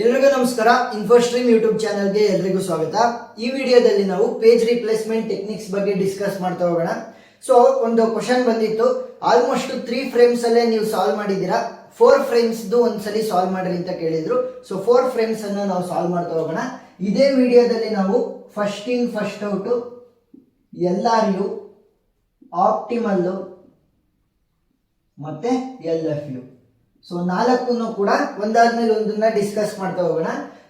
ಎಲ್ರಿಗೂ ನಮಸ್ಕಾರ. ಇನ್ಫೋಸ್ಟ್ರೀಮ್ ಯೂಟ್ಯೂಬ್ ಚಾನಲ್ಗೆ ಎಲ್ರಿಗೂ ಸ್ವಾಗತ. ಈ ವಿಡಿಯೋದಲ್ಲಿ ನಾವು ಪೇಜ್ ರಿಪ್ಲೇಸ್ಮೆಂಟ್ ಟೆಕ್ನಿಕ್ಸ್ ಬಗ್ಗೆ ಡಿಸ್ಕಸ್ ಮಾಡ್ತಾ ಹೋಗೋಣ. ಸೊ ಒಂದು ಕ್ವಶನ್ ಬಂದಿತ್ತು, ಆಲ್ಮೋಸ್ಟ್ 3 ಫ್ರೇಮ್ಸ್ ಅಲ್ಲೇ ನೀವು ಸಾಲ್ವ್ ಮಾಡಿದ್ದೀರಾ, 4 ಫ್ರೇಮ್ಸ್ ಒಂದ್ಸಲಿ ಸಾಲ್ವ್ ಮಾಡ್ರಿ ಅಂತ ಕೇಳಿದ್ರು. ಸೊ 4 ಫ್ರೇಮ್ಸ್ ಅನ್ನ ನಾವು ಸಾಲ್ವ್ ಮಾಡ್ತಾ ಹೋಗೋಣ. ಇದೇ ವಿಡಿಯೋದಲ್ಲಿ ನಾವು first in first out, LRU, optimal ಮತ್ತೆ LFU, ಸೊ 4 ಕೂಡ ಒಂದಾದ್ಮೇಲೆ ಒಂದನ್ನ ಡಿಸ್ಕಸ್ ಮಾಡ್ತಾ ಹೋಗೋಣ.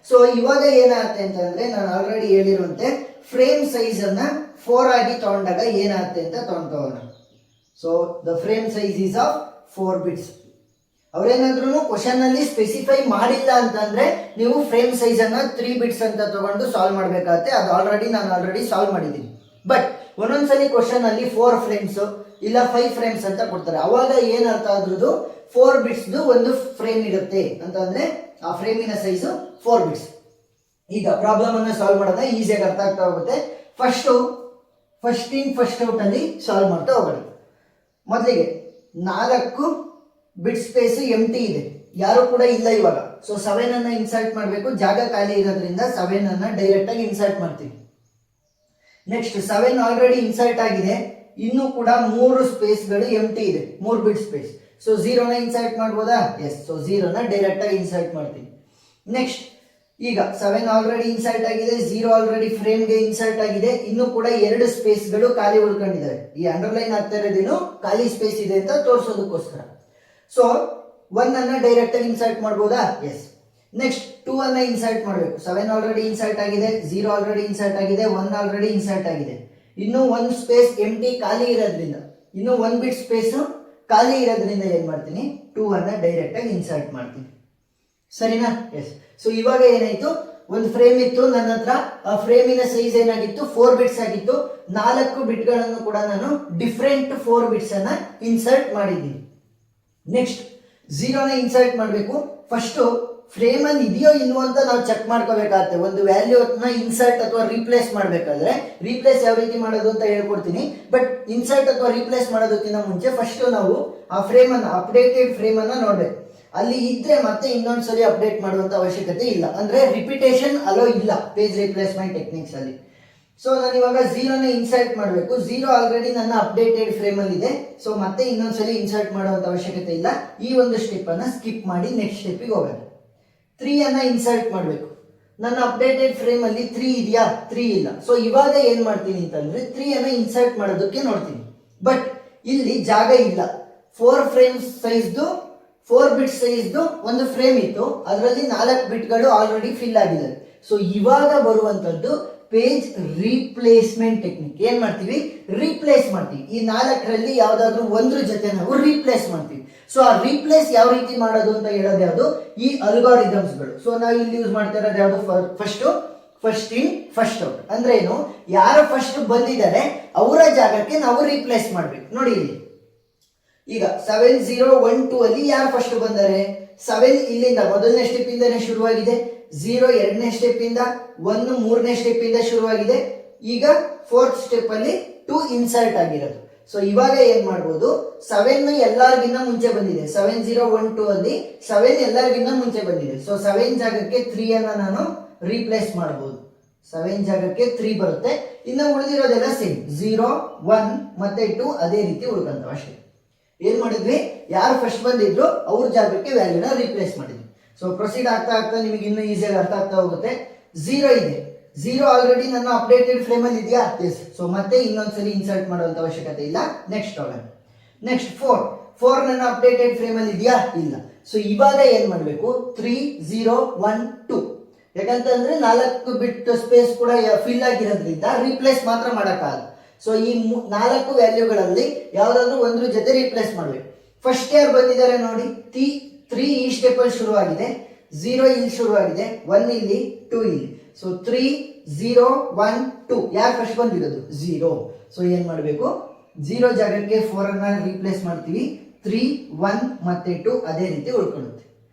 ಸೊ ಇವಾಗ ಏನಾಗುತ್ತೆ ಅಂತಂದ್ರೆ, ನಾನು ಆಲ್ರೆಡಿ ಹೇಳಿರುವಂತೆ ಫ್ರೇಮ್ ಸೈಜ್ ಅನ್ನ 4 ಆಗಿ ತಗೊಂಡಾಗ ಏನಾಗುತ್ತೆ ಅಂತ ತಗೊಂತಾ ಹೋಗೋಣ. So the frame size is of 4 bits. ಅವ್ರೇನಾದ್ರೂ ಕ್ವಶನ್ ಅಲ್ಲಿ ಸ್ಪೆಸಿಫೈ ಮಾಡಿಲ್ಲ ಅಂತಂದ್ರೆ ನೀವು ಫ್ರೇಮ್ ಸೈಜ್ ಅನ್ನ 3 ಬಿಟ್ಸ್ ಅಂತ ತಗೊಂಡು ಸಾಲ್ವ್ ಮಾಡ್ಬೇಕಾಗತ್ತೆ. ಅದು ನಾನು ಆಲ್ರೆಡಿ ಸಾಲ್ವ್ ಮಾಡಿದ್ದೀನಿ. ಬಟ್ ಒಂದೊಂದ್ಸಲಿ ಕ್ವಶನ್ ಅಲ್ಲಿ 4 ಫ್ರೇಮ್ಸ್ ಇಲ್ಲ 5 ಫ್ರೇಮ್ಸ್ ಅಂತ ಕೊಡ್ತಾರೆ. ಅವಾಗ ಏನ್ ಅರ್ಥ ಆದ್ರದ್ದು, 4 ಬಿಟ್ಸ್ ಒಂದು ಫ್ರೇಮ್ ಇರುತ್ತೆ ಅಂತಂದ್ರೆ ಆ ಫ್ರೇಮಿನ ಸೈಜ್ 4 ಬಿಟ್ಸ್. ಈಗ ಪ್ರಾಬ್ಲಮ್ ಅನ್ನ ಸಾಲ್ವ್ ಮಾಡೋಣ, ಈಸಿಯಾಗಿ ಅರ್ಥ ಆಗ್ತಾ ಹೋಗುತ್ತೆ. ಫಸ್ಟ್ ಇನ್ ಫಸ್ಟ್ ಔಟ್ ಅಲ್ಲಿ ಸಾಲ್ವ್ ಮಾಡ್ತಾ ಹೋಗೋಣ. ಮೊದಲಿಗೆ 4 ಬಿಟ್ ಸ್ಪೇಸ್ ಎಂಟಿ ಇದೆ, ಯಾರು ಕೂಡ ಇಲ್ಲ ಇವಾಗ. ಸೊ 7 ಅನ್ನ ಇನ್ಸರ್ಟ್ ಮಾಡಬೇಕು, ಜಾಗ ಖಾಲಿ ಇರೋದ್ರಿಂದ 7 ಅನ್ನ ಡೈರೆಕ್ಟ್ ಆಗಿ ಇನ್ಸರ್ಟ್ ಮಾಡ್ತೀವಿ. ನೆಕ್ಸ್ಟ್ 7 ಆಲ್ರೆಡಿ ಇನ್ಸರ್ಟ್ ಆಗಿದೆ, ಇನ್ನು ಕೂಡ 3 ಸ್ಪೇಸ್ಗಳು ಎಂಟಿ ಇದೆ, 3 ಬಿಟ್ ಸ್ಪೇಸ್. ಸೊ 0 ನ ಇನ್ಸರ್ಟ್ ಮಾಡ್ಬೋದಾ? ಎಸ್. ಸೊ 0 ನ ಡೈರೆಕ್ಟ್ ಆಗಿ ಇನ್ಸರ್ಟ್ ಮಾಡ್ತೀನಿ. ನೆಕ್ಸ್ಟ್ ಈಗ 7 ಆಲ್ರೆಡಿ ಇನ್ಸರ್ಟ್ ಆಗಿದೆ, 0 ಆಲ್ರೆಡಿ ಫ್ರೇಮ್ ಗೆ ಇನ್ಸರ್ಟ್ ಆಗಿದೆ, ಇನ್ನು ಕೂಡ 2 ಸ್ಪೇಸ್ಗಳು ಖಾಲಿ ಉಳ್ಕೊಂಡಿದ್ದಾರೆ. ಈ ಅಂಡರ್ಲೈನ್ ಆಗ್ತಾ ಇರೋದೇನು, ಖಾಲಿ ಸ್ಪೇಸ್ ಇದೆ ಅಂತ ತೋರಿಸೋದಕ್ಕೋಸ್ಕರ. ಸೊ 1 ಅನ್ನ ಡೈರೆಕ್ಟ್ ಆಗಿ ಇನ್ಸರ್ಟ್ ಮಾಡ್ಬೋದಾ? ಎಸ್. ನೆಕ್ಸ್ಟ್ 2 ಅನ್ನ ಇನ್ಸರ್ಟ್ ಮಾಡಬೇಕು. 7 ಆಲ್ರೆಡಿ ಇನ್ಸರ್ಟ್ ಆಗಿದೆ, 0 ಆಲ್ರೆಡಿ ಇನ್ಸರ್ಟ್ ಆಗಿದೆ, 1 ಆಲ್ರೆಡಿ ಇನ್ಸರ್ಟ್ ಆಗಿದೆ, ಇನ್ನು 1 ಸ್ಪೇಸ್ ಎಂಟಿ ಖಾಲಿ ಇರೋದ್ರಿಂದ, ಇನ್ನು 1 ಬಿಟ್ ಸ್ಪೇಸ್ ಖಾಲಿ ಇರೋದ್ರಿಂದ ಏನ್ ಮಾಡ್ತೀನಿ, 2 ಅನ್ನ ಡೈರೆಕ್ಟ್ ಆಗಿ ಇನ್ಸರ್ಟ್ ಮಾಡ್ತೀನಿ. ಸರಿನಾ? ಎಸ್. ಸೊ ಇವಾಗ ಏನಾಯ್ತು, ಒಂದು ಫ್ರೇಮ್ ಇತ್ತು ನನ್ನ ಹತ್ರ, ಆ ಫ್ರೇಮಿನ ಸೈಜ್ ಏನಾಗಿತ್ತು, 4 ಬಿಟ್ಸ್ ಆಗಿತ್ತು. 4 ಬಿಟ್ಗಳನ್ನು ಕೂಡ ನಾನು ಡಿಫ್ರೆಂಟ್ 4 ಬಿಟ್ಸ್ ಅನ್ನ ಇನ್ಸರ್ಟ್ ಮಾಡಿದ್ದೀನಿ. ನೆಕ್ಸ್ಟ್ 0 ನ ಇನ್ಸರ್ಟ್ ಮಾಡಬೇಕು. ಫಸ್ಟ್ ಫ್ರೇಮ್ ಅಲ್ಲಿ ಇದೆಯೋ ಇಲ್ವೋ ಅಂತ ನಾವು ಚೆಕ್ ಮಾಡ್ಕೋಬೇಕಾಗುತ್ತೆ. ಒಂದು ವ್ಯಾಲ್ಯೂ ಇನ್ಸರ್ಟ್ ಅಥವಾ ರೀಪ್ಲೇಸ್ ಮಾಡಬೇಕಾದ್ರೆ, ರೀಪ್ಲೇಸ್ ಯಾವ ರೀತಿ ಮಾಡೋದು ಅಂತ ಹೇಳ್ಕೊಡ್ತೀನಿ. ಬಟ್ ಇನ್ಸರ್ಟ್ ಅಥವಾ ರೀಪ್ಲೇಸ್ ಮಾಡೋದಕ್ಕಿಂತ ಮುಂಚೆ ಫಸ್ಟ್ ನಾವು ಆ ಫ್ರೇಮ್ ಅನ್ನ, ಅಪ್ಡೇಟೆಡ್ ಫ್ರೇಮ್ ಅನ್ನ ನೋಡ್ಬೇಕು. ಅಲ್ಲಿ ಇದ್ರೆ ಮತ್ತೆ ಇನ್ನೊಂದ್ಸಲಿ ಅಪ್ಡೇಟ್ ಮಾಡುವಂತ ಅವಶ್ಯಕತೆ ಇಲ್ಲ, ಅಂದ್ರೆ ರಿಪಿಟೇಷನ್ ಅಲೋ ಇಲ್ಲ ಪೇಜ್ ರಿಪ್ಲೇಸ್ಮೆಂಟ್ ಟೆಕ್ನಿಕ್ಸ್ ಅಲ್ಲಿ. ಸೊ ನಾನು ಇವಾಗ 0 ನ ಇನ್ಸರ್ಟ್ ಮಾಡಬೇಕು. 0 ಆಲ್ರೆಡಿ ನನ್ನ ಅಪ್ಡೇಟೆಡ್ ಫ್ರೇಮ್ ಅಲ್ಲಿ ಇದೆ, ಸೊ ಮತ್ತೆ ಇನ್ನೊಂದ್ಸಲಿ ಇನ್ಸರ್ಟ್ ಮಾಡುವಂತ ಅವಶ್ಯಕತೆ ಇಲ್ಲ. ಈ ಒಂದು ಸ್ಟೆಪ್ ಅನ್ನ ಸ್ಕಿಪ್ ಮಾಡಿ ನೆಕ್ಸ್ಟ್ ಸ್ಟೆಪ್ಗೆ ಹೋಗೋಣ. 3 ಅನ್ನ ಇನ್ಸರ್ಟ್ ಮಾಡಬೇಕು. ನನ್ನ ಅಪ್ಡೇಟೆಡ್ ಫ್ರೇಮ್ ಅಲ್ಲಿ 3 ಇದೆಯಾ? 3 ಇಲ್ಲ. ಸೊ ಇವಾಗ ಏನ್ ಮಾಡ್ತೀನಿ ಅಂತಂದ್ರೆ 3 ಅನ್ನ ಇನ್ಸರ್ಟ್ ಮಾಡೋದಕ್ಕೆ ನೋಡ್ತೀನಿ. ಬಟ್ ಇಲ್ಲಿ ಜಾಗ ಇಲ್ಲ. 4 ಫ್ರೇಮ್ ಸೈಜ್ದು, 4 ಬಿಟ್ ಸೈಜ್ದು ಒಂದು ಫ್ರೇಮ್ ಇತ್ತು, ಅದರಲ್ಲಿ 4 ಬಿಟ್ಗಳು ಆಲ್ರೆಡಿ ಫಿಲ್ ಆಗಿದೆ. ಸೊ ಇವಾಗ ಬರುವಂತದ್ದು ಪೇಜ್ ರೀಪ್ಲೇಸ್ಮೆಂಟ್ ಟೆಕ್ನಿಕ್. ಏನ್ ಮಾಡ್ತೀವಿ, ರೀಪ್ಲೇಸ್ ಮಾಡ್ತೀವಿ. ಈ 4ರಲ್ಲಿ ಯಾವ್ದಾದ್ರು ಒಂದ್ರ ಜೊತೆ ನಾವು ರೀಪ್ಲೇಸ್ ಮಾಡ್ತೀವಿ. ಸೊ ಆ ರೀಪ್ಲೇಸ್ ಯಾವ ರೀತಿ ಮಾಡೋದು ಅಂತ ಹೇಳೋದು ಯಾವುದು, ಈ ಅಲ್ಗಾರಿದಮ್ಸ್ಗಳು. ಸೊ ನಾವು ಇಲ್ಲಿ ಯೂಸ್ ಮಾಡ್ತಾ ಇರೋದು ಯಾವುದು, ಫಸ್ಟ್ ಇನ್ ಫಸ್ಟ್ ಔಟ್. ಅಂದ್ರೆ ಏನು, ಯಾರು ಫಸ್ಟ್ ಬಂದಿದ್ದಾರೆ ಅವರ ಜಾಗಕ್ಕೆ ನಾವು ರೀಪ್ಲೇಸ್ ಮಾಡ್ಬೇಕು. ನೋಡಿ ಇಲ್ಲಿ ಈಗ 7 0 1 2 ಅಲ್ಲಿ ಯಾರು ಫಸ್ಟ್ ಬಂದರೆ, 7 ಇಲ್ಲಿಂದ ಮೊದಲನೇ ಸ್ಟೆಪ್ ಇಂದಾನೆ ಶುರುವಾಗಿದೆ, 0 ಎರಡನೇ ಸ್ಟೆಪ್ ಇಂದ, 1 ಮೂರನೇ ಸ್ಟೆಪ್ ಇಂದ ಶುರುವಾಗಿದೆ. ಈಗ 4th ಸ್ಟೆಪ್ ಅಲ್ಲಿ 2 ಇನ್ಸರ್ಟ್ ಆಗಿರೋದು. ಸೊ ಇವಾಗ ಏನ್ ಮಾಡ್ಬೋದು, 7 ಎಲ್ಲರಿಗಿಂತ ಮುಂಚೆ ಬಂದಿದೆ. 7 0 1 2 ಅಲ್ಲಿ 7 ಎಲ್ಲರಿಗಿಂತ ಮುಂಚೆ ಬಂದಿದೆ. ಸೊ 7 ಜಾಗಕ್ಕೆ 3 ಅನ್ನ ನಾನು ರೀಪ್ಲೇಸ್ ಮಾಡಬಹುದು. 7 ಜಾಗಕ್ಕೆ 3 ಬರುತ್ತೆ. ಇನ್ನು ಉಳಿದಿರೋದೆಲ್ಲ ಸೇಮ್, 0 1 ಮತ್ತೆ 2 ಅದೇ ರೀತಿ ಉಳ್ಕೊಂತ ಅಷ್ಟೇ. ಏನ್ ಮಾಡಿದ್ವಿ, ಯಾರು ಫಸ್ಟ್ ಬಂದಿದ್ರು ಅವ್ರ ಜಾಗಕ್ಕೆ ವ್ಯಾಲ್ಯೂನ ರೀಪ್ಲೇಸ್ ಮಾಡಿದ್ವಿ. ಸೊ ಪ್ರೊಸೀಡ್ ಆಗ್ತಾ ಆಗ್ತಾ ನಿಮಗೆ ಇನ್ನೂ ಈಸಿಯಾಗಿ ಅರ್ಥ ಆಗ್ತಾ ಹೋಗುತ್ತೆ. 0 ಇದೆ, 0 ಆಲ್ರೆಡಿ ನನ್ನ ಅಪ್ಡೇಟೆಡ್ ಫ್ರೇಮ್ ಅಲ್ಲಿ ಇದೆಯಾ? ಎಸ್. ಸೊ ಮತ್ತೆ ಇನ್ನೊಂದ್ಸಲಿ ಇನ್ಸರ್ಟ್ ಮಾಡುವಂತ ಅವಶ್ಯಕತೆ ಇಲ್ಲ. ನೆಕ್ಸ್ಟ್ ಹೋಗೋಣ. ನೆಕ್ಸ್ಟ್ 4 ನನ್ನ ಅಪ್ಡೇಟೆಡ್ ಫ್ರೇಮ್ ಅಲ್ಲಿ ಇದೆಯಾ? ಇಲ್ಲ. ಸೊ ಇವಾಗ ಏನ್ ಮಾಡಬೇಕು, 3 0 1 2, ಯಾಕಂತಂದ್ರೆ 4 ಬಿಟ್ ಸ್ಪೇಸ್ ಕೂಡ ಫಿಲ್ ಆಗಿರೋದ್ರಿಂದ ರೀಪ್ಲೇಸ್ ಮಾತ್ರ ಮಾಡಕ್ಕಾಗಲ್ಲ. ಸೊ ಈ 4 ವ್ಯಾಲ್ಯೂಗಳಲ್ಲಿ ಯಾವ್ದಾದ್ರು ಒಂದ್ರ ಜೊತೆ ರೀಪ್ಲೇಸ್ ಮಾಡ್ಬೇಕು. ಫಸ್ಟ್ ಯಾರು ಬಂದಿದ್ದಾರೆ ನೋಡಿ, 3 ಈ ಸ್ಟೆಪ್ ಅಲ್ಲಿ ಶುರುವಾಗಿದೆ, 0 ಇಲ್ಲಿ ಶುರುವಾಗಿದೆ, 1 ಇಲ್ಲಿ, 2 ಇಲ್ಲಿ. ಸೊ 3 0 1 2 ಯಾರು ಫಸ್ಟ್ ಬಂದಿರೋದು, 0. ಸೊ ಏನ್ ಮಾಡಬೇಕು, 0 ಜಾಗಕ್ಕೆ 4 ಅನ್ನ ರೀಪ್ಲೇಸ್ ಮಾಡ್ತೀವಿ. 3 1 ಮತ್ತೆ 2 ಅದೇ ರೀತಿ ಉಳ್ಕೊಳ್ಳುತ್ತೆ.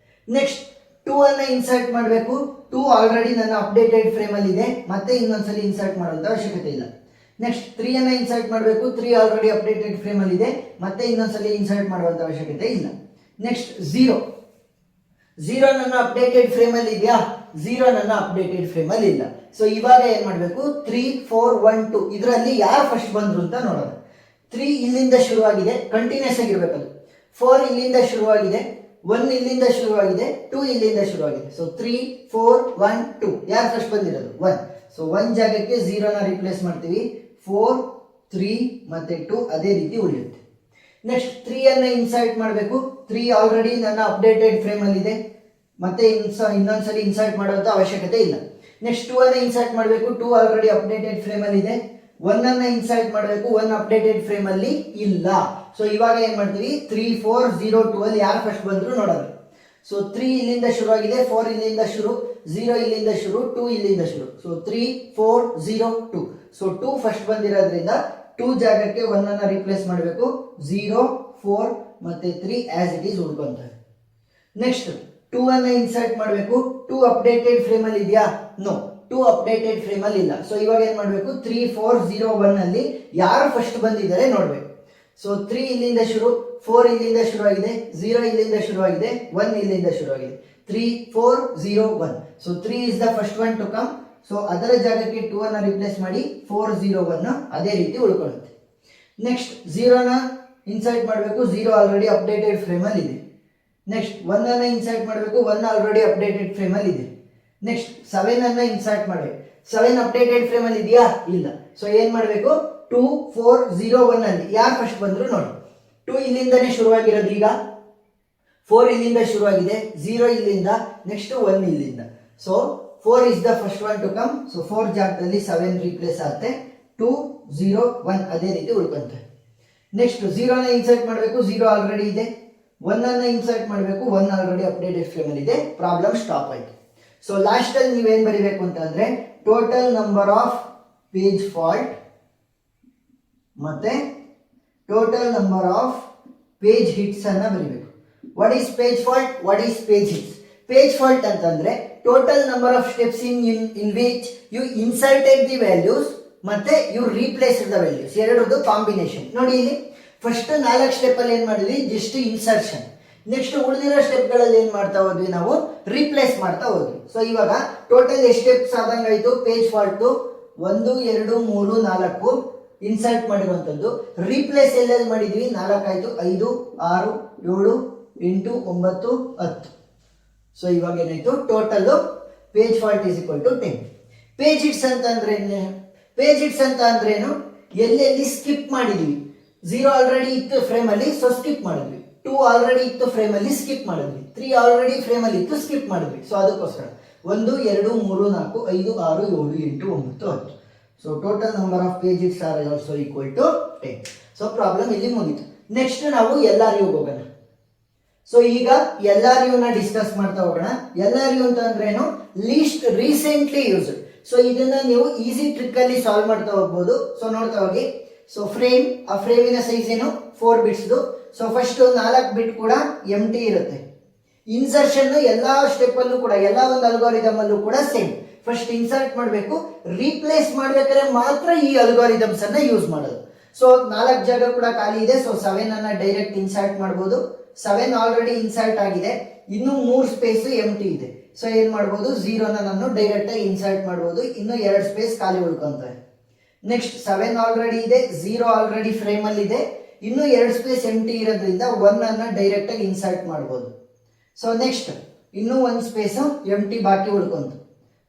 ನೆಕ್ಸ್ಟ್ 2 ಅನ್ನ ಇನ್ಸರ್ಟ್ ಮಾಡಬೇಕು. 2 ಆಲ್ರೆಡಿ ನನ್ನ ಅಪ್ಡೇಟೆಡ್ ಫ್ರೇಮ್ ಅಲ್ಲಿ ಇದೆ, ಮತ್ತೆ ಇನ್ನೊಂದ್ಸಲಿ ಇನ್ಸರ್ಟ್ ಮಾಡುವಂತ ಅವಶ್ಯಕತೆ ಇಲ್ಲ. ನೆಕ್ಸ್ಟ್ 3 ಅನ್ನ ಇನ್ಸರ್ಟ್ ಮಾಡಬೇಕು. 3 ಆಲ್ರೆಡಿ ಅಪ್ಡೇಟೆಡ್ ಫ್ರೇಮ್ ಅಲ್ಲಿ ಇದೆ, ಮತ್ತೆ ಇನ್ನೊಂದ್ಸಲಿ ಇನ್ಸರ್ಟ್ ಮಾಡುವಂತ ಅವಶ್ಯಕತೆ ಇಲ್ಲ. ನೆಕ್ಸ್ಟ್ 0 0 ನನ್ನ ಅಪ್ಡೇಟೆಡ್ ಫ್ರೇಮ್ ಅಲ್ಲಿ ಇದೆಯಾ? 0 ನನ್ನ ಅಪ್ಡೇಟೆಡ್ ಫ್ರೇಮ್ ಅಲ್ಲಿ ಇಲ್ಲ. ಸೊ ಇವಾಗ ಏನ್ ಮಾಡಬೇಕು, 3 4 1 2 ಇದರಲ್ಲಿ ಯಾರು ಫಸ್ಟ್ ಬಂದ್ರು ಅಂತ ನೋಡೋಣ. 3 ಇಲ್ಲಿಂದ ಶುರುವಾಗಿದೆ, ಕಂಟಿನ್ಯೂಸ್ ಆಗಿರ್ಬೇಕದು. 4 ಇಲ್ಲಿಂದ ಶುರುವಾಗಿದೆ, 1 ಇಲ್ಲಿಂದ ಶುರುವಾಗಿದೆ, 2 ಇಲ್ಲಿಂದ ಶುರುವಾಗಿದೆ. ಸೊ 3 4 1 2 ಯಾರು ಫಸ್ಟ್ ಬಂದಿರೋದು? 1. ಸೊ 1 ಜಾಗಕ್ಕೆ 0 ನ ರಿಪ್ಲೇಸ್ ಮಾಡ್ತೀವಿ. 4 3 ಮತ್ತೆ 2 ಅದೇ ರೀತಿ ಉಳಿಯುತ್ತೆ. ನೆಕ್ಸ್ಟ್ 3 ಅನ್ನ ಇನ್ಸರ್ಟ್ ಮಾಡಬೇಕು. 3 ಆಲ್ರೆಡಿ ನನ್ನ ಅಪ್ಡೇಟೆಡ್ ಫ್ರೇಮ್ ಅಲ್ಲಿ ಇದೆ, ಮತ್ತೆ ಇನ್ನೊಂದ್ಸರಿ ಇನ್ಸರ್ಟ್ ಮಾಡುವಂತ ಅವಶ್ಯಕತೆ ಇಲ್ಲ. ನೆಕ್ಸ್ಟ್ 2 ಅನ್ನ ಇನ್ಸರ್ಟ್ ಮಾಡಬೇಕು. 2 ಆಲ್ರೆಡಿ ಅಪ್ಡೇಟೆಡ್ ಫ್ರೇಮ್ ಅಲ್ಲಿ ಇದೆ. 1 ಅನ್ನ ಇನ್ಸರ್ಟ್ ಮಾಡಬೇಕು. 1 ಅಪ್ಡೇಟೆಡ್ ಫ್ರೇಮ್ ಅಲ್ಲಿ ಇಲ್ಲ. ಸೊ ಇವಾಗ ಏನ್ ಮಾಡ್ತೀವಿ, 3 4 0 2 ಅಲ್ಲಿ ಯಾರು ಫಸ್ಟ್ ಬಂದ್ರು ನೋಡೋದು. ಸೊ 3 ಇಲ್ಲಿಂದ ಶುರುವಾಗಿದೆ, 4 ಇಲ್ಲಿಂದ ಶುರು, 0 ಇಲ್ಲಿಂದ ಶುರು, 2 ಇಲ್ಲಿಂದ ಶುರು. ಸೊ 3 4 0 2. ಸೊ 2 ಫಸ್ಟ್ ಬಂದಿರೋದ್ರಿಂದ 2 ಜಾಗಕ್ಕೆ 1 ಅನ್ನ ರಿಪ್ಲೇಸ್ ಮಾಡಬೇಕು. 0 4 ಮತ್ತೆ 3 ಆಸ್ ಇಟ್ ಈಸ್ ಉಳ್ಕೊಂತಾರೆ. ನೆಕ್ಸ್ಟ್ 2 ಅನ್ನ ಇನ್ಸರ್ಟ್ ಮಾಡಬೇಕು. 2 ಅಪ್ಡೇಟೆಡ್ ಫ್ರೇಮ್ ಅಲ್ಲಿ ಇದೆಯಾ? ನೋ, 2 ಅಪ್ಡೇಟೆಡ್ ಫ್ರೇಮ್ ಅಲ್ಲಿ ಇಲ್ಲ. ಸೊ ಇವಾಗ ಏನ್ ಮಾಡಬೇಕು, 3 4 0 1 ಅಲ್ಲಿ ಯಾರು ಫಸ್ಟ್ ಬಂದಿದ್ದಾರೆ ನೋಡ್ಬೇಕು. ಸೊ 3 ಇಲ್ಲಿಂದ ಶುರು, 4 ಇಲ್ಲಿಂದ ಶುರುವಾಗಿದೆ, 0 ಇಲ್ಲಿಂದ ಶುರುವಾಗಿದೆ, 1 ಇಲ್ಲಿಂದ ಶುರುವಾಗಿದೆ. 3 4 0 1. So 3 is the first one to come. So ಅದರ ಜಾಗಕ್ಕೆ 2 ಅನ್ನ ರಿಪ್ಲೇಸ್ ಮಾಡಿ 4 0 1 ಅದೇ ರೀತಿ ಉಳ್ಕೊಳ್ಳುತ್ತೆ. ನೆಕ್ಸ್ಟ್ 0 ನ ಇನ್ಸರ್ಟ್ ಮಾಡಬೇಕು. 0 ಆಲ್ರೆಡಿ ಅಪ್ಡೇಟೆಡ್ ಫ್ರೇಮ್ ಅಲ್ಲಿ ಇದೆ. ನೆಕ್ಸ್ಟ್ 1 ಅನ್ನ ಇನ್ಸರ್ಟ್ ಮಾಡಬೇಕು. 1 ಆಲ್ರೆಡಿ ಅಪ್ಡೇಟೆಡ್ ಫ್ರೇಮ್ ಅಲ್ಲಿ ಇದೆ. ನೆಕ್ಸ್ಟ್ 7 ಅನ್ನ ಇನ್ಸರ್ಟ್ ಮಾಡಬೇಕು. 7 ಅಪ್ಡೇಟೆಡ್ ಫ್ರೇಮ್ ಅಲ್ಲಿ ಇದೆಯಾ? ಇಲ್ಲ. ಸೊ ಏನ್ ಮಾಡಬೇಕು, 2 4 0 1 ಅಲ್ಲಿ ಯಾರು ಫಸ್ಟ್ ಬಂದ್ರು ನೋಡಿ. 2 ಇಲ್ಲಿಂದನೇ ಶುರುವಾಗಿರೋದು, ಈಗ 4 ಇಲ್ಲಿಂದ ಶುರುವಾಗಿದೆ, 0 ಇಲ್ಲಿಂದ, ನೆಕ್ಸ್ಟ್ 1 ಇಲ್ಲಿಂದ. So 4 is the first one to come. So 4 ಜಾಗದಲ್ಲಿ 7 ರಿಪ್ಲೇಸ್ ಆಗುತ್ತೆ. 2 0 1 ಅದೇ ರೀತಿ ಉಳ್ಕೊಂತಾರೆ. ನೆಕ್ಸ್ಟ್ 0 ನ ಇನ್ಸರ್ಟ್ ಮಾಡಬೇಕು. 0 ಆಲ್ರೆಡಿ ಇದೆ. 1 ಅನ್ನ ಇನ್ಸರ್ಟ್ ಮಾಡಬೇಕು. 1 ಆಲ್ರೆಡಿ ಅಪ್ಡೇಟೆಡ್ ಫ್ರೇಮ್ ಅಲ್ಲಿ ಇದೆ. ಪ್ರಾಬ್ಲಮ್ ಸ್ಟಾಪ್ ಆಯ್ತು. ಸೊ ಲಾಸ್ಟ್ ಅಲ್ಲಿ ನೀವೇನ್ ಬರೀಬೇಕು ಅಂತಂದ್ರೆ, total number of page fault ಮತ್ತೆ total number of page hits ಅನ್ನ ಬರೀಬೇಕು. What is page fault, what is page hits? Page fault ಅಂತಂದ್ರೆ total number of steps in which you inserted the values ಮತ್ತೆ you replaced the values, ಎರಡರದ್ದು combination. ನೋಡಿ ಇಲ್ಲಿ first 4 step ಅಲ್ಲಿ ಏನ್ ಮಾಡಿದ್ವಿ, ಜಸ್ಟ್ ಇನ್ಸರ್ಷನ್. ನೆಕ್ಸ್ಟ್ ಉಳಿದಿರೋ ಸ್ಟೆಪ್ ಗಳಲ್ಲಿ ಏನ್ ಮಾಡ್ತಾ ಹೋದ್ವಿ, ನಾವು ರೀಪ್ಲೇಸ್ ಮಾಡ್ತಾ ಹೋದ್ವಿ. ಸೊ ಇವಾಗ ಟೋಟಲ್ ಎಷ್ಟು ಸ್ಟೆಪ್ಸ್ ಆದಂಗಾಯ್ತು, ಪೇಜ್ ಫಾಲ್ಟ್ 1 2 3 4 ಇನ್ಸರ್ಟ್ ಮಾಡಿರುವಂತದ್ದು. ರೀಪ್ಲೇಸ್ ಎಲ್ಲೆಲ್ಲಿ ಮಾಡಿದ್ವಿ, 4 ಆಯ್ತು, 5 6 7 8 9 10. ಸೊ ಇವಾಗ ಏನಾಯ್ತು, total page fault is equal to 10. Page hits ಅಂತ ಅಂದ್ರೆ ಪೇಜ್ ಹಿಟ್ಸ್ ಅಂತ ಅಂದ್ರೇನು, ಎಲ್ಲೆಲ್ಲಿ ಸ್ಕಿಪ್ ಮಾಡಿದ್ವಿ. 0 ಆಲ್ರೆಡಿ ಇತ್ತು ಫ್ರೇಮ್ ಅಲ್ಲಿ, ಸೊ ಸ್ಕಿಪ್ ಮಾಡಿದ್ವಿ. 2 ಆಲ್ರೆಡಿ ಇತ್ತು ಫ್ರೇಮ್ ಅಲ್ಲಿ, ಸ್ಕಿಪ್ ಮಾಡಿದ್ವಿ. 3 ಆಲ್ರೆಡಿ ಫ್ರೇಮ್ ಅಲ್ಲಿ ಇತ್ತು, ಸ್ಕಿಪ್ ಮಾಡಿದ್ವಿ. ಸೊ ಅದಕ್ಕೋಸ್ಕರ 1 2 3 4 5 6 7 8 9 10. So total number of page hits are also equal to 10. So problem ಇಲ್ಲಿ ಮುಗೀತು. ನೆಕ್ಸ್ಟ್ ನಾವು LRU ಹೋಗೋಣ. ಸೊ ಈಗ LRU ನ ಡಿಸ್ಕಸ್ ಮಾಡ್ತಾ ಹೋಗೋಣ. LRU ಅಂತ ಅಂದ್ರೆ ಏನು, ಲೀಸ್ಟ್ ರೀಸೆಂಟ್ಲಿ ಯೂಸ್ಡ್. ಸೊ ಇದನ್ನ ನೀವು ಈಸಿ ಟ್ರಿಕ್ ಅಲ್ಲಿ ಸಾಲ್ವ್ ಮಾಡ್ತಾ ಹೋಗ್ಬೋದು. ಸೊ ನೋಡ್ತಾ ಹೋಗಿ. ಸೊ ಫ್ರೇಮ್, ಆ ಫ್ರೇಮಿನ ಸೈಜ್ ಏನು, 4 ಬಿಟ್ಸ್. ಸೊ ಫಸ್ಟ್ 4 ಬಿಟ್ ಕೂಡ ಎಂಟಿ ಇರುತ್ತೆ. ಇನ್ಸರ್ಷನ್ ಎಲ್ಲಾ ಸ್ಟೆಪ್ ಅಲ್ಲೂ ಕೂಡ, ಎಲ್ಲಾ ಒಂದು ಅಲ್ಗಾರಿದಮ್ ಅಲ್ಲೂ ಕೂಡ ಸೇಮ್. ಫಸ್ಟ್ ಇನ್ಸರ್ಟ್ ಮಾಡಬೇಕು, ರೀಪ್ಲೇಸ್ ಮಾಡ್ಬೇಕಾದ್ರೆ ಮಾತ್ರ ಈ ಅಲ್ಗಾರಿದಮ್ಸ್ ಅನ್ನ ಯೂಸ್ ಮಾಡೋದು. ಸೊ 4 ಜಾಗ ಕೂಡ ಖಾಲಿ ಇದೆ. ಸೊ 7 ಅನ್ನ ಡೈರೆಕ್ಟ್ ಇನ್ಸರ್ಟ್ ಮಾಡಬಹುದು. 7 ಆಲ್ರೆಡಿ ಇನ್ಸರ್ಟ್ ಆಗಿದೆ, ಇನ್ನು 3 ಸ್ಪೇಸ್ ಎಂಟಿ ಇದೆ. ಸೊ ಏನ್ ಮಾಡಬಹುದು, 0 ನ ನಾನು ಡೈರೆಕ್ಟ್ ಆಗಿ ಇನ್ಸರ್ಟ್ ಮಾಡಬಹುದು, ಇನ್ನು 2 ಸ್ಪೇಸ್ ಖಾಲಿ ಉಳ್ಕೊಂತಾರೆ. ನೆಕ್ಸ್ಟ್ 7 ಆಲ್ರೆಡಿ ಇದೆ, 0 ಆಲ್ರೆಡಿ ಫ್ರೇಮ್ ಅಲ್ಲಿ ಇದೆ, ಇನ್ನು 2 ಸ್ಪೇಸ್ ಎಂಟಿ ಇರೋದ್ರಿಂದ 1 ಅನ್ನ ಡೈರೆಕ್ಟ್ ಆಗಿ ಇನ್ಸರ್ಟ್ ಮಾಡಬಹುದು. ಸೊ ನೆಕ್ಸ್ಟ್ ಇನ್ನು 1 ಸ್ಪೇಸ್ ಎಂಟಿ ಬಾಕಿ ಉಳ್ಕೊಂತು.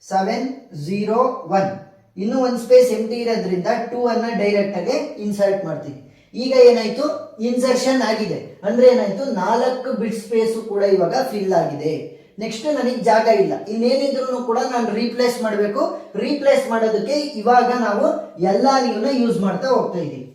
7 0 1 ಇನ್ನು 1 ಸ್ಪೇಸ್ ಎಂಟಿ ಇರೋದ್ರಿಂದ 2 ಅನ್ನ ಡೈರೆಕ್ಟ್ ಆಗಿ ಇನ್ಸರ್ಟ್ ಮಾಡ್ತೀವಿ. ಈಗ ಏನಾಯ್ತು, ಇನ್ಸರ್ಷನ್ ಆಗಿದೆ ಅಂದ್ರೆ ಏನಾಯ್ತು, 4 ಬಿಟ್ ಸ್ಪೇಸ್ ಕೂಡ ಇವಾಗ ಫಿಲ್ ಆಗಿದೆ. ನೆಕ್ಸ್ಟ್ ನನಗೆ ಜಾಗ ಇಲ್ಲ, ಇನ್ನೇನಿದ್ರು ಕೂಡ ನಾನು ರೀಪ್ಲೇಸ್ ಮಾಡಬೇಕು. ರೀಪ್ಲೇಸ್ ಮಾಡೋದಕ್ಕೆ ಇವಾಗ ನಾವು LRU ಯೂಸ್ ಮಾಡ್ತಾ ಹೋಗ್ತಾ ಇದೀವಿ.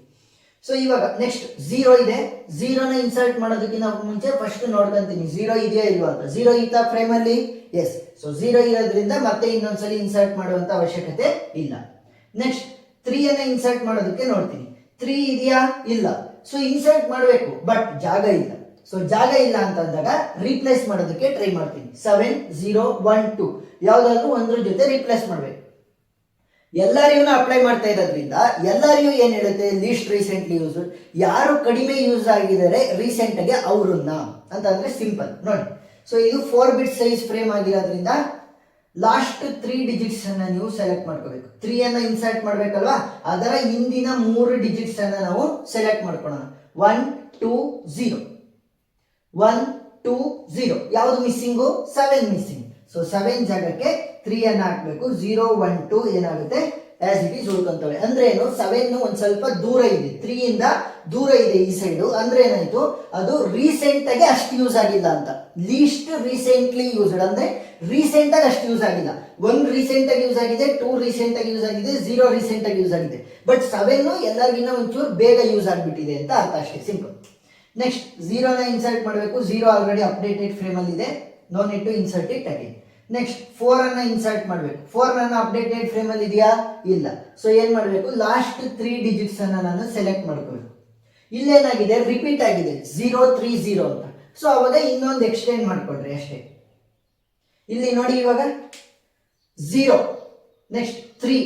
ಸೊ ಇವಾಗ ನೆಕ್ಸ್ಟ್ 0 ಇದೆ. 0 ನ ಇನ್ಸರ್ಟ್ ಮಾಡೋದಕ್ಕಿಂತ ಮುಂಚೆ ಫಸ್ಟ್ ನೋಡ್ಕೊಂತೀನಿ 0 ಇದೆಯಾ ಇಲ್ವಾ ಅಂತ. 0 ಇತ್ತಾ ಫ್ರೇಮ್ ಅಲ್ಲಿ? ಎಸ್. ಸೊ 0 ಇರೋದ್ರಿಂದ ಮತ್ತೆ ಇನ್ನೊಂದ್ಸಲಿ ಇನ್ಸರ್ಟ್ ಮಾಡುವಂತ ಅವಶ್ಯಕತೆ ಇಲ್ಲ. ನೆಕ್ಸ್ಟ್ 3 ಅನ್ನ ಇನ್ಸರ್ಟ್ ಮಾಡೋದಕ್ಕೆ ನೋಡ್ತೀನಿ. 3 ಇದೆಯಾ? ಇಲ್ಲ. ಸೊ ಇನ್ಸರ್ಟ್ ಮಾಡಬೇಕು, ಬಟ್ ಜಾಗ ಇಲ್ಲ. ಸೊ ಜಾಗ ಇಲ್ಲ ಅಂತ ಅಂದಾಗ ರೀಪ್ಲೇಸ್ ಮಾಡೋದಕ್ಕೆ ಟ್ರೈ ಮಾಡ್ತೀನಿ. 7 0 1 2 ಯಾವ್ದಾದ್ರು ಒಂದ್ರ ಜೊತೆ ರೀಪ್ಲೇಸ್ ಮಾಡ್ಬೇಕು. LRU ನ ಅಪ್ಲೈ ಮಾಡ್ತಾ ಇರೋದ್ರಿಂದ LRU ಏನ್ ಹೇಳುತ್ತೆ, ಲೀಸ್ಟ್ ರೀಸೆಂಟ್ಲಿ ಯೂಸ್. ಯಾರು ಕಡಿಮೆ ಯೂಸ್ ಆಗಿದ್ದಾರೆ ರೀಸೆಂಟ್ ಆಗಿ ಅವ್ರನ್ನ ಅಂತ ಅಂದ್ರೆ ಸಿಂಪಲ್ ನೋಡಿ. ಸೊ ಇದು 4 ಬಿಟ್ ಸೈಜ್ ಫ್ರೇಮ್ ಆಗಿರೋದ್ರಿಂದ ಲಾಸ್ಟ್ 3 ಡಿಜಿಟ್ಸ್ ಅನ್ನ ನೀವು ಸೆಲೆಕ್ಟ್ ಮಾಡ್ಕೋಬೇಕು. 3 ಅನ್ನ ಇನ್ಸರ್ಟ್ ಮಾಡ್ಬೇಕಲ್ವಾ, ಅದರ ಹಿಂದಿನ 3 ಡಿಜಿಟ್ಸ್ ಅನ್ನ ನಾವು ಸೆಲೆಕ್ಟ್ ಮಾಡ್ಕೊಳ್ಳೋಣ. 1 2 0 1 2 0 ಯಾವುದು ಮಿಸ್ಸಿಂಗು? 7 ಮಿಸ್ಸಿಂಗ್. ಸೊ 7 ಜಾಗಕ್ಕೆ 3 ಅನ್ನ ಹಾಕ್ಬೇಕು. 0 1 2 ಏನಾಗುತ್ತೆ ಆಸ್ ಇಟ್ ಈಸ್ ಉಳ್ಕೊಂತವೆ. ಅಂದ್ರೆ ಏನು, 7 ಒಂದ್ ಸ್ವಲ್ಪ ದೂರ ಇದೆ, 3 ಇಂದ ದೂರ ಇದೆ ಈ ಸೈಡ್. ಅಂದ್ರೆ ಏನಾಯ್ತು, ಅದು ರೀಸೆಂಟ್ ಆಗಿ ಅಷ್ಟು ಯೂಸ್ ಆಗಿಲ್ಲ ಅಂತ. ಲೀಸ್ಟ್ ರೀಸೆಂಟ್ಲಿ ಯೂಸ್ಡ್ ಅಂದ್ರೆ ರೀಸೆಂಟ್ ಆಗಿ ಅಷ್ಟು ಯೂಸ್ ಆಗಿಲ್ಲ. 1 ರೀಸೆಂಟ್ ಆಗಿ ಯೂಸ್ ಆಗಿದೆ, 2 ರೀಸೆಂಟ್ ಆಗಿ ಯೂಸ್ ಆಗಿದೆ, 0 ರೀಸೆಂಟ್ ಆಗಿ ಯೂಸ್ ಆಗಿದೆ. ಬಟ್ 7 ಎಲ್ಲರಿಗಿನ್ನ ಒಂಚೂರು ಬೇಗ ಯೂಸ್ ಆಗ್ಬಿಟ್ಟಿದೆ ಅಂತ ಅರ್ಥ ಅಷ್ಟೇ, ಸಿಂಪಲ್. ನೆಕ್ಸ್ಟ್ 0 ನ ಇನ್ಸರ್ಟ್ ಮಾಡಬೇಕು. 0 ಆಲ್ರೆಡಿ ಅಪ್ಡೇಟೆಡ್ ಫ್ರೇಮ್ ಅಲ್ಲಿ ಇದೆ, no need to insert it again. Next 4 ಅನ್ನ ಇನ್ಸರ್ಟ್ ಮಾಡಬೇಕು. 4 ನನ್ನ ಅಪ್ಡೇಟೆಡ್ ಫ್ರೇಮ್ ಅಲ್ಲಿ ಇದೆಯಾ? ಇಲ್ಲ. ಸೊ ಏನ್ ಮಾಡಬೇಕು, ಲಾಸ್ಟ್ 3 ಡಿಜಿಟ್ಸ್ ಅನ್ನ ನಾನು ಸೆಲೆಕ್ಟ್ ಮಾಡ್ಕೋಬೇಕು. ಇಲ್ಲೇನಾಗಿದೆ, ರಿಪೀಟ್ ಆಗಿದೆ 0 3 0 ಅಂತ. ಸೊ ಅವಾಗ ಇನ್ನೊಂದು ಎಕ್ಸ್ಟೆಂಡ್ ಮಾಡ್ಕೊಳ್ರಿ ಅಷ್ಟೇ. ಇಲ್ಲಿ ನೋಡಿ ಇವಾಗ 0 ನೆಕ್ಸ್ಟ್ 3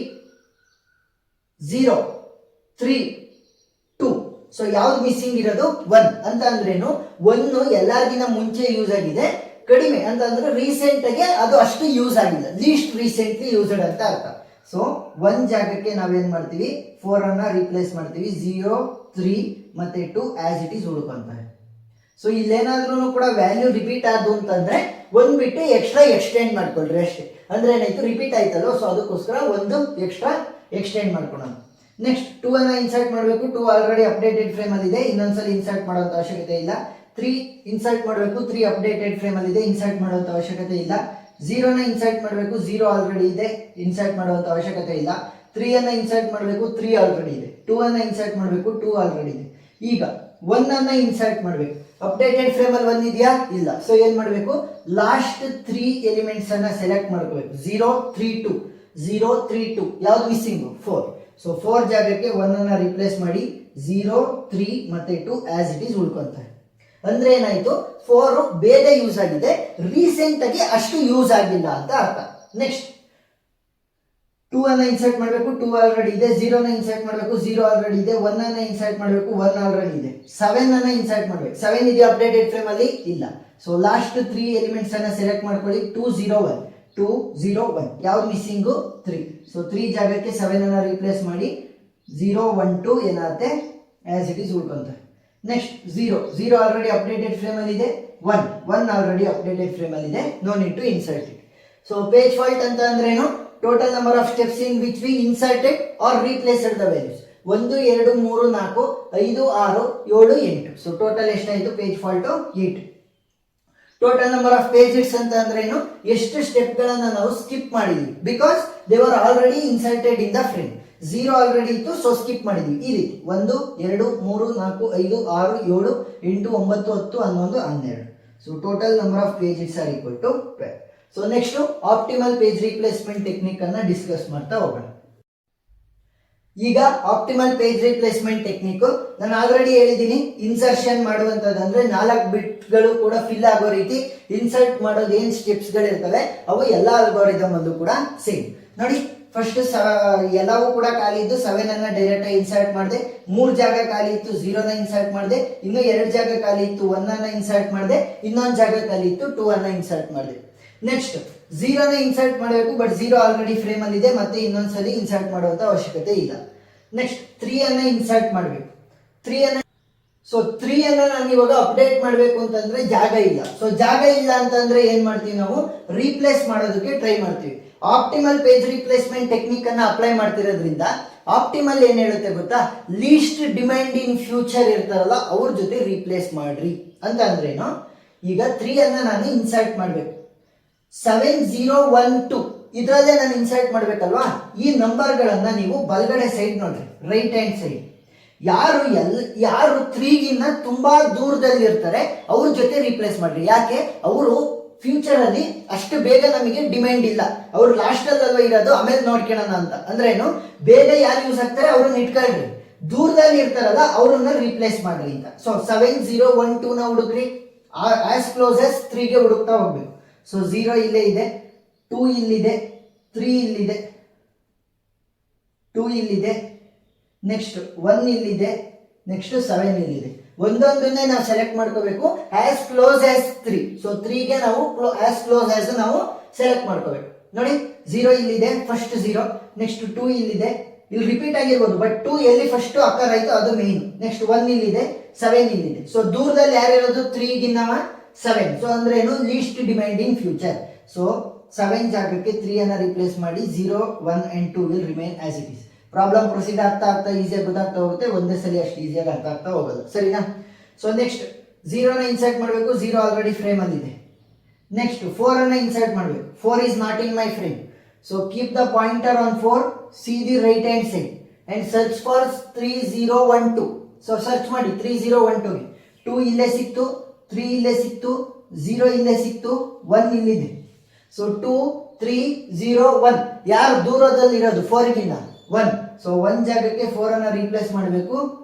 0 3 2. ಸೊ ಯಾವ್ದು ಮಿಸ್ಸಿಂಗ್ ಇರೋದು? 1 ಅಂತ ಅಂದ್ರೇನು, 1 ಎಲ್ಲರಿಗಿನ ಮುಂಚೆ ಯೂಸ್ ಆಗಿದೆ, ಕಡಿಮೆ ಅಂತ ಅಂದ್ರೆ ರೀಸೆಂಟ್ ಆಗಿ ಅದು ಅಷ್ಟು ಯೂಸ್ ಆಗಿಲ್ಲ, ಲೀಸ್ಟ್ ರೀಸೆಂಟ್ಲಿ ಯೂಸ್ಡ್ ಅಂತ ಅರ್ಥ. ಸೊ 1 ಜಾಗಕ್ಕೆ ನಾವೇನ್ ಮಾಡ್ತೀವಿ, 4 ಅನ್ನ ರೀಪ್ಲೇಸ್ ಮಾಡ್ತೀವಿ. 0 3 ಮತ್ತೆ 2 ಆಸ್ ಇಟ್ ಈಸ್ ಉಳ್ಕೊಂತಾರೆ. ಸೊ ಇಲ್ಲೇನಾದ್ರೂ ಕೂಡ ವ್ಯಾಲ್ಯೂ ರಿಪೀಟ್ ಆದ್ದು ಅಂತಂದ್ರೆ 1 ಬಿಟ್ಟು ಎಕ್ಸ್ಟ್ರಾ ಎಕ್ಸ್ಟೆಂಡ್ ಮಾಡ್ಕೊಳ್ರಿ ಅಷ್ಟೇ. ಅಂದ್ರೆ ಏನಾಯ್ತು, ರಿಪೀಟ್ ಆಯ್ತಲ್ವ, ಸೊ ಅದಕ್ಕೋಸ್ಕರ 1 ಎಕ್ಸ್ಟ್ರಾ ಎಕ್ಸ್ಟೆಂಡ್ ಮಾಡ್ಕೊಳ್ಳೋಣ. ನೆಕ್ಸ್ಟ್ 2 ಅನ್ನ ಇನ್ಸರ್ಟ್ ಮಾಡಬೇಕು. 2 ಆಲ್ರೆಡಿ ಅಪ್ಡೇಟೆಡ್ ಫ್ರೇಮ್ ಅಲ್ಲಿ ಇದೆ, ಇನ್ನೊಂದ್ಸಲ ಇನ್ಸರ್ಟ್ ಮಾಡುವಂತ ಅವಶ್ಯಕತೆ ಇಲ್ಲ. 3 ಇನ್ಸರ್ಟ್ ಮಾಡಬೇಕು. 3 ಅಪ್ಡೇಟೆಡ್ ಫ್ರೇಮ್ ಅಲ್ಲಿ ಇದೆ, ಇನ್ಸರ್ಟ್ ಮಾಡುವಂತ ಅವಶ್ಯಕತೆ ಇಲ್ಲ. 0 ನ ಇನ್ಸರ್ಟ್ ಮಾಡಬೇಕು. 0 ಆಲ್ರೆಡಿ ಇದೆ, ಇನ್ಸರ್ಟ್ ಮಾಡುವಂತ ಅವಶ್ಯಕತೆ ಇಲ್ಲ. 3 ಅನ್ನ ಇನ್ಸರ್ಟ್ ಮಾಡಬೇಕು. 3 ಆಲ್ರೆಡಿ ಇದೆ. 2 ಅನ್ನ ಇನ್ಸರ್ಟ್ ಮಾಡಬೇಕು. 2 ಆಲ್ರೆಡಿ ಇದೆ. ಈಗ 1 ಅನ್ನ ಇನ್ಸರ್ಟ್ ಮಾಡಬೇಕು. ಅಪ್ಡೇಟೆಡ್ ಫ್ರೇಮ್ ಅಲ್ಲಿ 1 ಇದೆಯಾ? ಇಲ್ಲ. ಸೊ ಏನ್ ಮಾಡಬೇಕು, ಲಾಸ್ಟ್ 3 ಎಲಿಮೆಂಟ್ಸ್ ಅನ್ನ ಸೆಲೆಕ್ಟ್ ಮಾಡ್ಕೋಬೇಕು. 0 3 2 0 3 2 ಯಾವ್ದು ಮಿಸ್ಸಿಂಗ್? 4. ಸೊ 4 ಜಾಗಕ್ಕೆ 1 ಅನ್ನ ರಿಪ್ಲೇಸ್ ಮಾಡಿ 0 3 ಮತ್ತೆ 2 ಆಸ್ ಇಟ್ ಈಸ್ ಉಳ್ಕೊಂತಾರೆ. ಅಂದ್ರೆ ಏನಾಯ್ತು, 4 ಬೇಗ ಯೂಸ್ ಆಗಿದೆ, ರೀಸೆಂಟ್ ಆಗಿ ಅಷ್ಟು ಯೂಸ್ ಆಗಿಲ್ಲ ಅಂತ ಅರ್ಥ. ನೆಕ್ಸ್ಟ್ 2 ಅನ್ನ ಇನ್ಸರ್ಟ್ ಮಾಡಬೇಕು. 2 ಆಲ್ರೆಡಿ ಇದೆ. 0 ನ ಇನ್ಸರ್ಟ್ ಮಾಡಬೇಕು. 0 ಆಲ್ರೆಡಿ ಇದೆ. 1 ಅನ್ನ ಇನ್ಸರ್ಟ್ ಮಾಡಬೇಕು. 1 ಆಲ್ರೆಡಿ ಇದೆ. 7 ಅನ್ನ ಇನ್ಸರ್ಟ್ ಮಾಡಬೇಕು. 7 ಇದೆಯಾ ಅಪ್ಡೇಟೆಡ್ ಫ್ರೇಮ್ ಅಲ್ಲಿ? ಇಲ್ಲ. ಸೊ ಲಾಸ್ಟ್ 3 ಎಲಿಮೆಂಟ್ಸ್ ಅನ್ನ ಸೆಲೆಕ್ಟ್ ಮಾಡ್ಕೊಳ್ಳಿ. 2 0 1 2 0 1 ಯಾವ್ದು ಮಿಸ್ಸಿಂಗು? 3. ಸೊ 3 ಜಾಗಕ್ಕೆ 7 ಅನ್ನ ರೀಪ್ಲೇಸ್ ಮಾಡಿ 0 1 2 ಏನಾಗುತ್ತೆ ಆಸ್ ಇಟ್ ಈಸ್ ಉಳ್ಕೊಂತಾರೆ. ನೆಕ್ಸ್ಟ್ 0 ಆಲ್ರೆಡಿ ಅಪ್ಡೇಟೆಡ್ ಫ್ರೇಮ್ ಅಲ್ಲಿ ಇದೆ. 1 ಆಲ್ರೆಡಿ ಅಪ್ಡೇಟೆಡ್ ಫ್ರೇಮ್ ಅಲ್ಲಿ ಇದೆ, no need to insert it. So page fault ಅಂತ ಅಂದ್ರೆ ಏನು, total number of steps in which we inserted or replaced the values. 1 2 3 4 5 6 7 8. So total ಎಷ್ಟಾಯ್ತು page fault? 8. Total number of pages ಅಂತ ಅಂದ್ರೆ ಏನು, ಎಷ್ಟು ಸ್ಟೆಪ್ ಗಳನ್ನ ನಾವು ಸ್ಕಿಪ್ ಮಾಡಿದ್ವಿ, because they were already inserted in the frame. 0 already ಇತ್ತು, so skip ಮಾಡಿದ್ವಿ. ಈ ರೀತಿ 1 2 3 4 5 6 7 8 9 10 11 12. So total number of pages are equal to 12. So next optimal page replacement technique ಅನ್ನ ಡಿಸ್ಕಸ್ ಮಾಡ್ತಾ ಹೋಗೋಣ. ಈಗ ಆಪ್ಟಿಮಲ್ ಪೇಜ್ ರೀಪ್ಲೇಸ್ಮೆಂಟ್ ಟೆಕ್ನಿಕ್ ನಾನು ಆಲ್ರೆಡಿ ಹೇಳಿದ್ದೀನಿ. ಇನ್ಸರ್ಷನ್ ಮಾಡುವಂತದಂದ್ರೆ 4 ಬಿಟ್ಗಳು ಕೂಡ ಫಿಲ್ ಆಗೋ ರೀತಿ ಇನ್ಸರ್ಟ್ ಮಾಡೋದು ಏನ್ ಸ್ಟೆಪ್ಸ್ ಗಳಿರ್ತವೆ ಅವು ಎಲ್ಲ ಅಲ್ಗೋರಿದಮ್ ಅಲ್ಲೂ ಕೂಡ ಸೇಮ್. ನೋಡಿ, ಫಸ್ಟ್ ಎಲ್ಲವೂ ಕೂಡ ಖಾಲಿ ಇದ್ದು 7 ಅನ್ನ ಡೈರೆಕ್ಟ್ ಆಗಿ ಇನ್ಸರ್ಟ್ ಮಾಡಿದೆ. 3 ಜಾಗ ಖಾಲಿ ಇತ್ತು, 0 ನ ಇನ್ಸರ್ಟ್ ಮಾಡಿದೆ. ಇನ್ನು 2 ಜಾಗ ಖಾಲಿ ಇತ್ತು, 1 ಅನ್ನ ಇನ್ಸರ್ಟ್ ಮಾಡಿದೆ. ಇನ್ನೊಂದು ಜಾಗ ಖಾಲಿ ಇತ್ತು, 2 ಅನ್ನ ಇನ್ಸರ್ಟ್ ಮಾಡಿದೆ. ನೆಕ್ಸ್ಟ್ 0 ನ ಇನ್ಸರ್ಟ್ ಮಾಡಬೇಕು, ಬಟ್ 0 ಆಲ್ರೆಡಿ ಫ್ರೇಮ್ ಅಲ್ಲಿ ಇದೆ, ಮತ್ತೆ ಇನ್ನೊಂದ್ಸಲಿ ಇನ್ಸರ್ಟ್ ಮಾಡುವಂತ ಅವಶ್ಯಕತೆ ಇಲ್ಲ. ನೆಕ್ಸ್ಟ್ 3 ಅನ್ನ ಇನ್ಸರ್ಟ್ ಮಾಡಬೇಕು. 3 ಅನ್ನ ನಾನು ಇವಾಗ ಅಪ್ಡೇಟ್ ಮಾಡಬೇಕು ಅಂತಂದ್ರೆ ಜಾಗ ಇಲ್ಲ. ಸೊ ಜಾಗ ಇಲ್ಲ ಅಂತಂದ್ರೆ ಏನ್ ಮಾಡ್ತೀವಿ, ನಾವು ರೀಪ್ಲೇಸ್ ಮಾಡೋದಕ್ಕೆ ಟ್ರೈ ಮಾಡ್ತೀವಿ. ಆಪ್ಟಿಮಲ್ ಪೇಜ್ ರೀಪ್ಲೇಸ್ಮೆಂಟ್ ಟೆಕ್ನಿಕ್ ಅನ್ನ ಅಪ್ಲೈ ಮಾಡ್ತಿರೋದ್ರಿಂದ ಆಪ್ಟಿಮಲ್ ಏನ್ ಹೇಳುತ್ತೆ ಗೊತ್ತಾ, ಲೀಸ್ಟ್ ಡಿಮ್ಯಾಂಡ್ ಇನ್ ಫ್ಯೂಚರ್ ಇರ್ತಾರಲ್ಲ ಅವ್ರ ಜೊತೆ ರೀಪ್ಲೇಸ್ ಮಾಡ್ರಿ ಅಂತ ಅಂದ್ರೇನು. ಈಗ 3 ಅನ್ನ ನಾನು ಇನ್ಸರ್ಟ್ ಮಾಡ್ಬೇಕು. 7 0 1 2 ಇದರಲ್ಲೇ ನಾನು ಇನ್ಸರ್ಟ್ ಮಾಡ್ಬೇಕಲ್ವಾ. ಈ ನಂಬರ್ ಗಳನ್ನ ನೀವು ಬಲಗಡೆ ಸೈಡ್ ನೋಡ್ರಿ, ರೈಟ್ ಹ್ಯಾಂಡ್ ಸೈಡ್. ಯಾರು 3 ಗಿನ್ನ ತುಂಬಾ ದೂರದಲ್ಲಿ ಇರ್ತಾರೆ ಅವ್ರ ಜೊತೆ ರೀಪ್ಲೇಸ್ ಮಾಡ್ರಿ. ಯಾಕೆ, ಅವರು ಫ್ಯೂಚರ್ ಅಲ್ಲಿ ಅಷ್ಟು ಬೇಗ ನಮಗೆ ಡಿಮ್ಯಾಂಡ್ ಇಲ್ಲ, ಅವ್ರು ಲಾಸ್ಟ್ ಅಲ್ವಾ ಇರೋದು, ಆಮೇಲೆ ನೋಡ್ಕೊಳ್ಳೋಣ ಅಂತ. ಅಂದ್ರೆ ಏನು, ಬೇಗ ಯಾರು ಯೂಸ್ ಆಗ್ತಾರೆ ಅವ್ರನ್ನ ಇಟ್ಕೊಳ್ರಿ, ದೂರದಲ್ಲಿ ಇರ್ತಾರಲ್ಲ ಅವ್ರನ್ನ ರೀಪ್ಲೇಸ್ ಮಾಡ್ರಿ ಅಂತ. ಸೊ 7 0 1 2 ನ ಹುಡುಕ್ರಿ, ಆಸ್ ಕ್ಲೋಸ್ ಆಸ್ 3 ಗೆ ಹುಡುಕ್ತಾ ಹೋಗ್ಬೇಕು. ಸೊ 0 ಇಲ್ಲೇ ಇದೆ, 2 ಇಲ್ಲಿದೆ, 3 ಇಲ್ಲಿದೆ, 2 ಇಲ್ಲಿದೆ, ನೆಕ್ಸ್ಟ್ 1 ಇಲ್ಲಿದೆ, ನೆಕ್ಸ್ಟ್ 7 ಇಲ್ಲಿದೆ. ಒಂದೊಂದನ್ನೇ ನಾವು ಸೆಲೆಕ್ಟ್ ಮಾಡ್ಕೋಬೇಕು ಆಸ್ ಕ್ಲೋಸ್ ಆಸ್ 3. ಸೊ 3ಗೆ ನಾವು ಆಸ್ ಕ್ಲೋಸ್ ಆಸ್ ನಾವು ಸೆಲೆಕ್ಟ್ ಮಾಡ್ಕೋಬೇಕು. ನೋಡಿ 0 ಇಲ್ಲಿದೆ, ಫಸ್ಟ್ 0, ನೆಕ್ಸ್ಟ್ 2 ಇಲ್ಲಿದೆ, ಇಲ್ಲಿ ರಿಪೀಟ್ ಆಗಿರ್ಬೋದು ಬಟ್ 2 ಎಲ್ಲಿ ಫಸ್ಟ್ ಅಕ್ಕರ್ ಆಯ್ತು ಅದು ಮೇನ್. ನೆಕ್ಸ್ಟ್ 1 ಇಲ್ಲಿದೆ, 7 ಇಲ್ಲಿದೆ. ಸೊ ದೂರದಲ್ಲಿ ಯಾರಿರೋದು 3ಗಿನ್ನವ 7. ಸೊ ಅಂದ್ರೆ ಏನು, least demand in future. So 7 ಜಾಗಕ್ಕೆ 3 ಅನ್ನ ರಿಪ್ಲೇಸ್ ಮಾಡಿ 0, 1 and 2 will remain as it is. Problem proceed ಆಗ್ತಾ ಈಸಿಯಾಗಿ ಗೊತ್ತಾಗ್ತಾ ಹೋಗುತ್ತೆ, ಒಂದೇ ಸಲ ಅಷ್ಟು ಈಸಿಯಾಗಿ ಅರ್ಥ ಆಗ್ತಾ ಹೋಗೋದು, ಸರಿನಾ? ಸೊ ನೆಕ್ಸ್ಟ್ 0 ನ ಇನ್ಸರ್ಟ್ ಮಾಡಬೇಕು, 0 ಆಲ್ರೆಡಿ ಫ್ರೇಮ್ ಅಲ್ಲಿ ಇದೆ. ನೆಕ್ಸ್ಟ್ 4 ಅನ್ನ ಇನ್ಸರ್ಟ್ ಮಾಡಬೇಕು, 4 is not in my frame. So keep the pointer on 4, see the right hand side and search for 3012. So search ಮಾಡಿ 3012 ಗೆ 2 ಇಲ್ಲೇ ಸಿಕ್ತು, 3 ಇಲ್ಲೇ ಸಿಕ್ತು, 0 ಇಲ್ಲೇ ಸಿಕ್ತು, 1 ಇಲ್ಲಿದೆ. ಸೊ 2, 3, 0, 1 ಯಾರು ದೂರದಲ್ಲಿ ಇರೋದು 4 ಗಿಂತ 1. ಸೊ 1 ಜಾಗಕ್ಕೆ 4 ಅನ್ನ ರೀಪ್ಲೇಸ್ ಮಾಡಬೇಕು,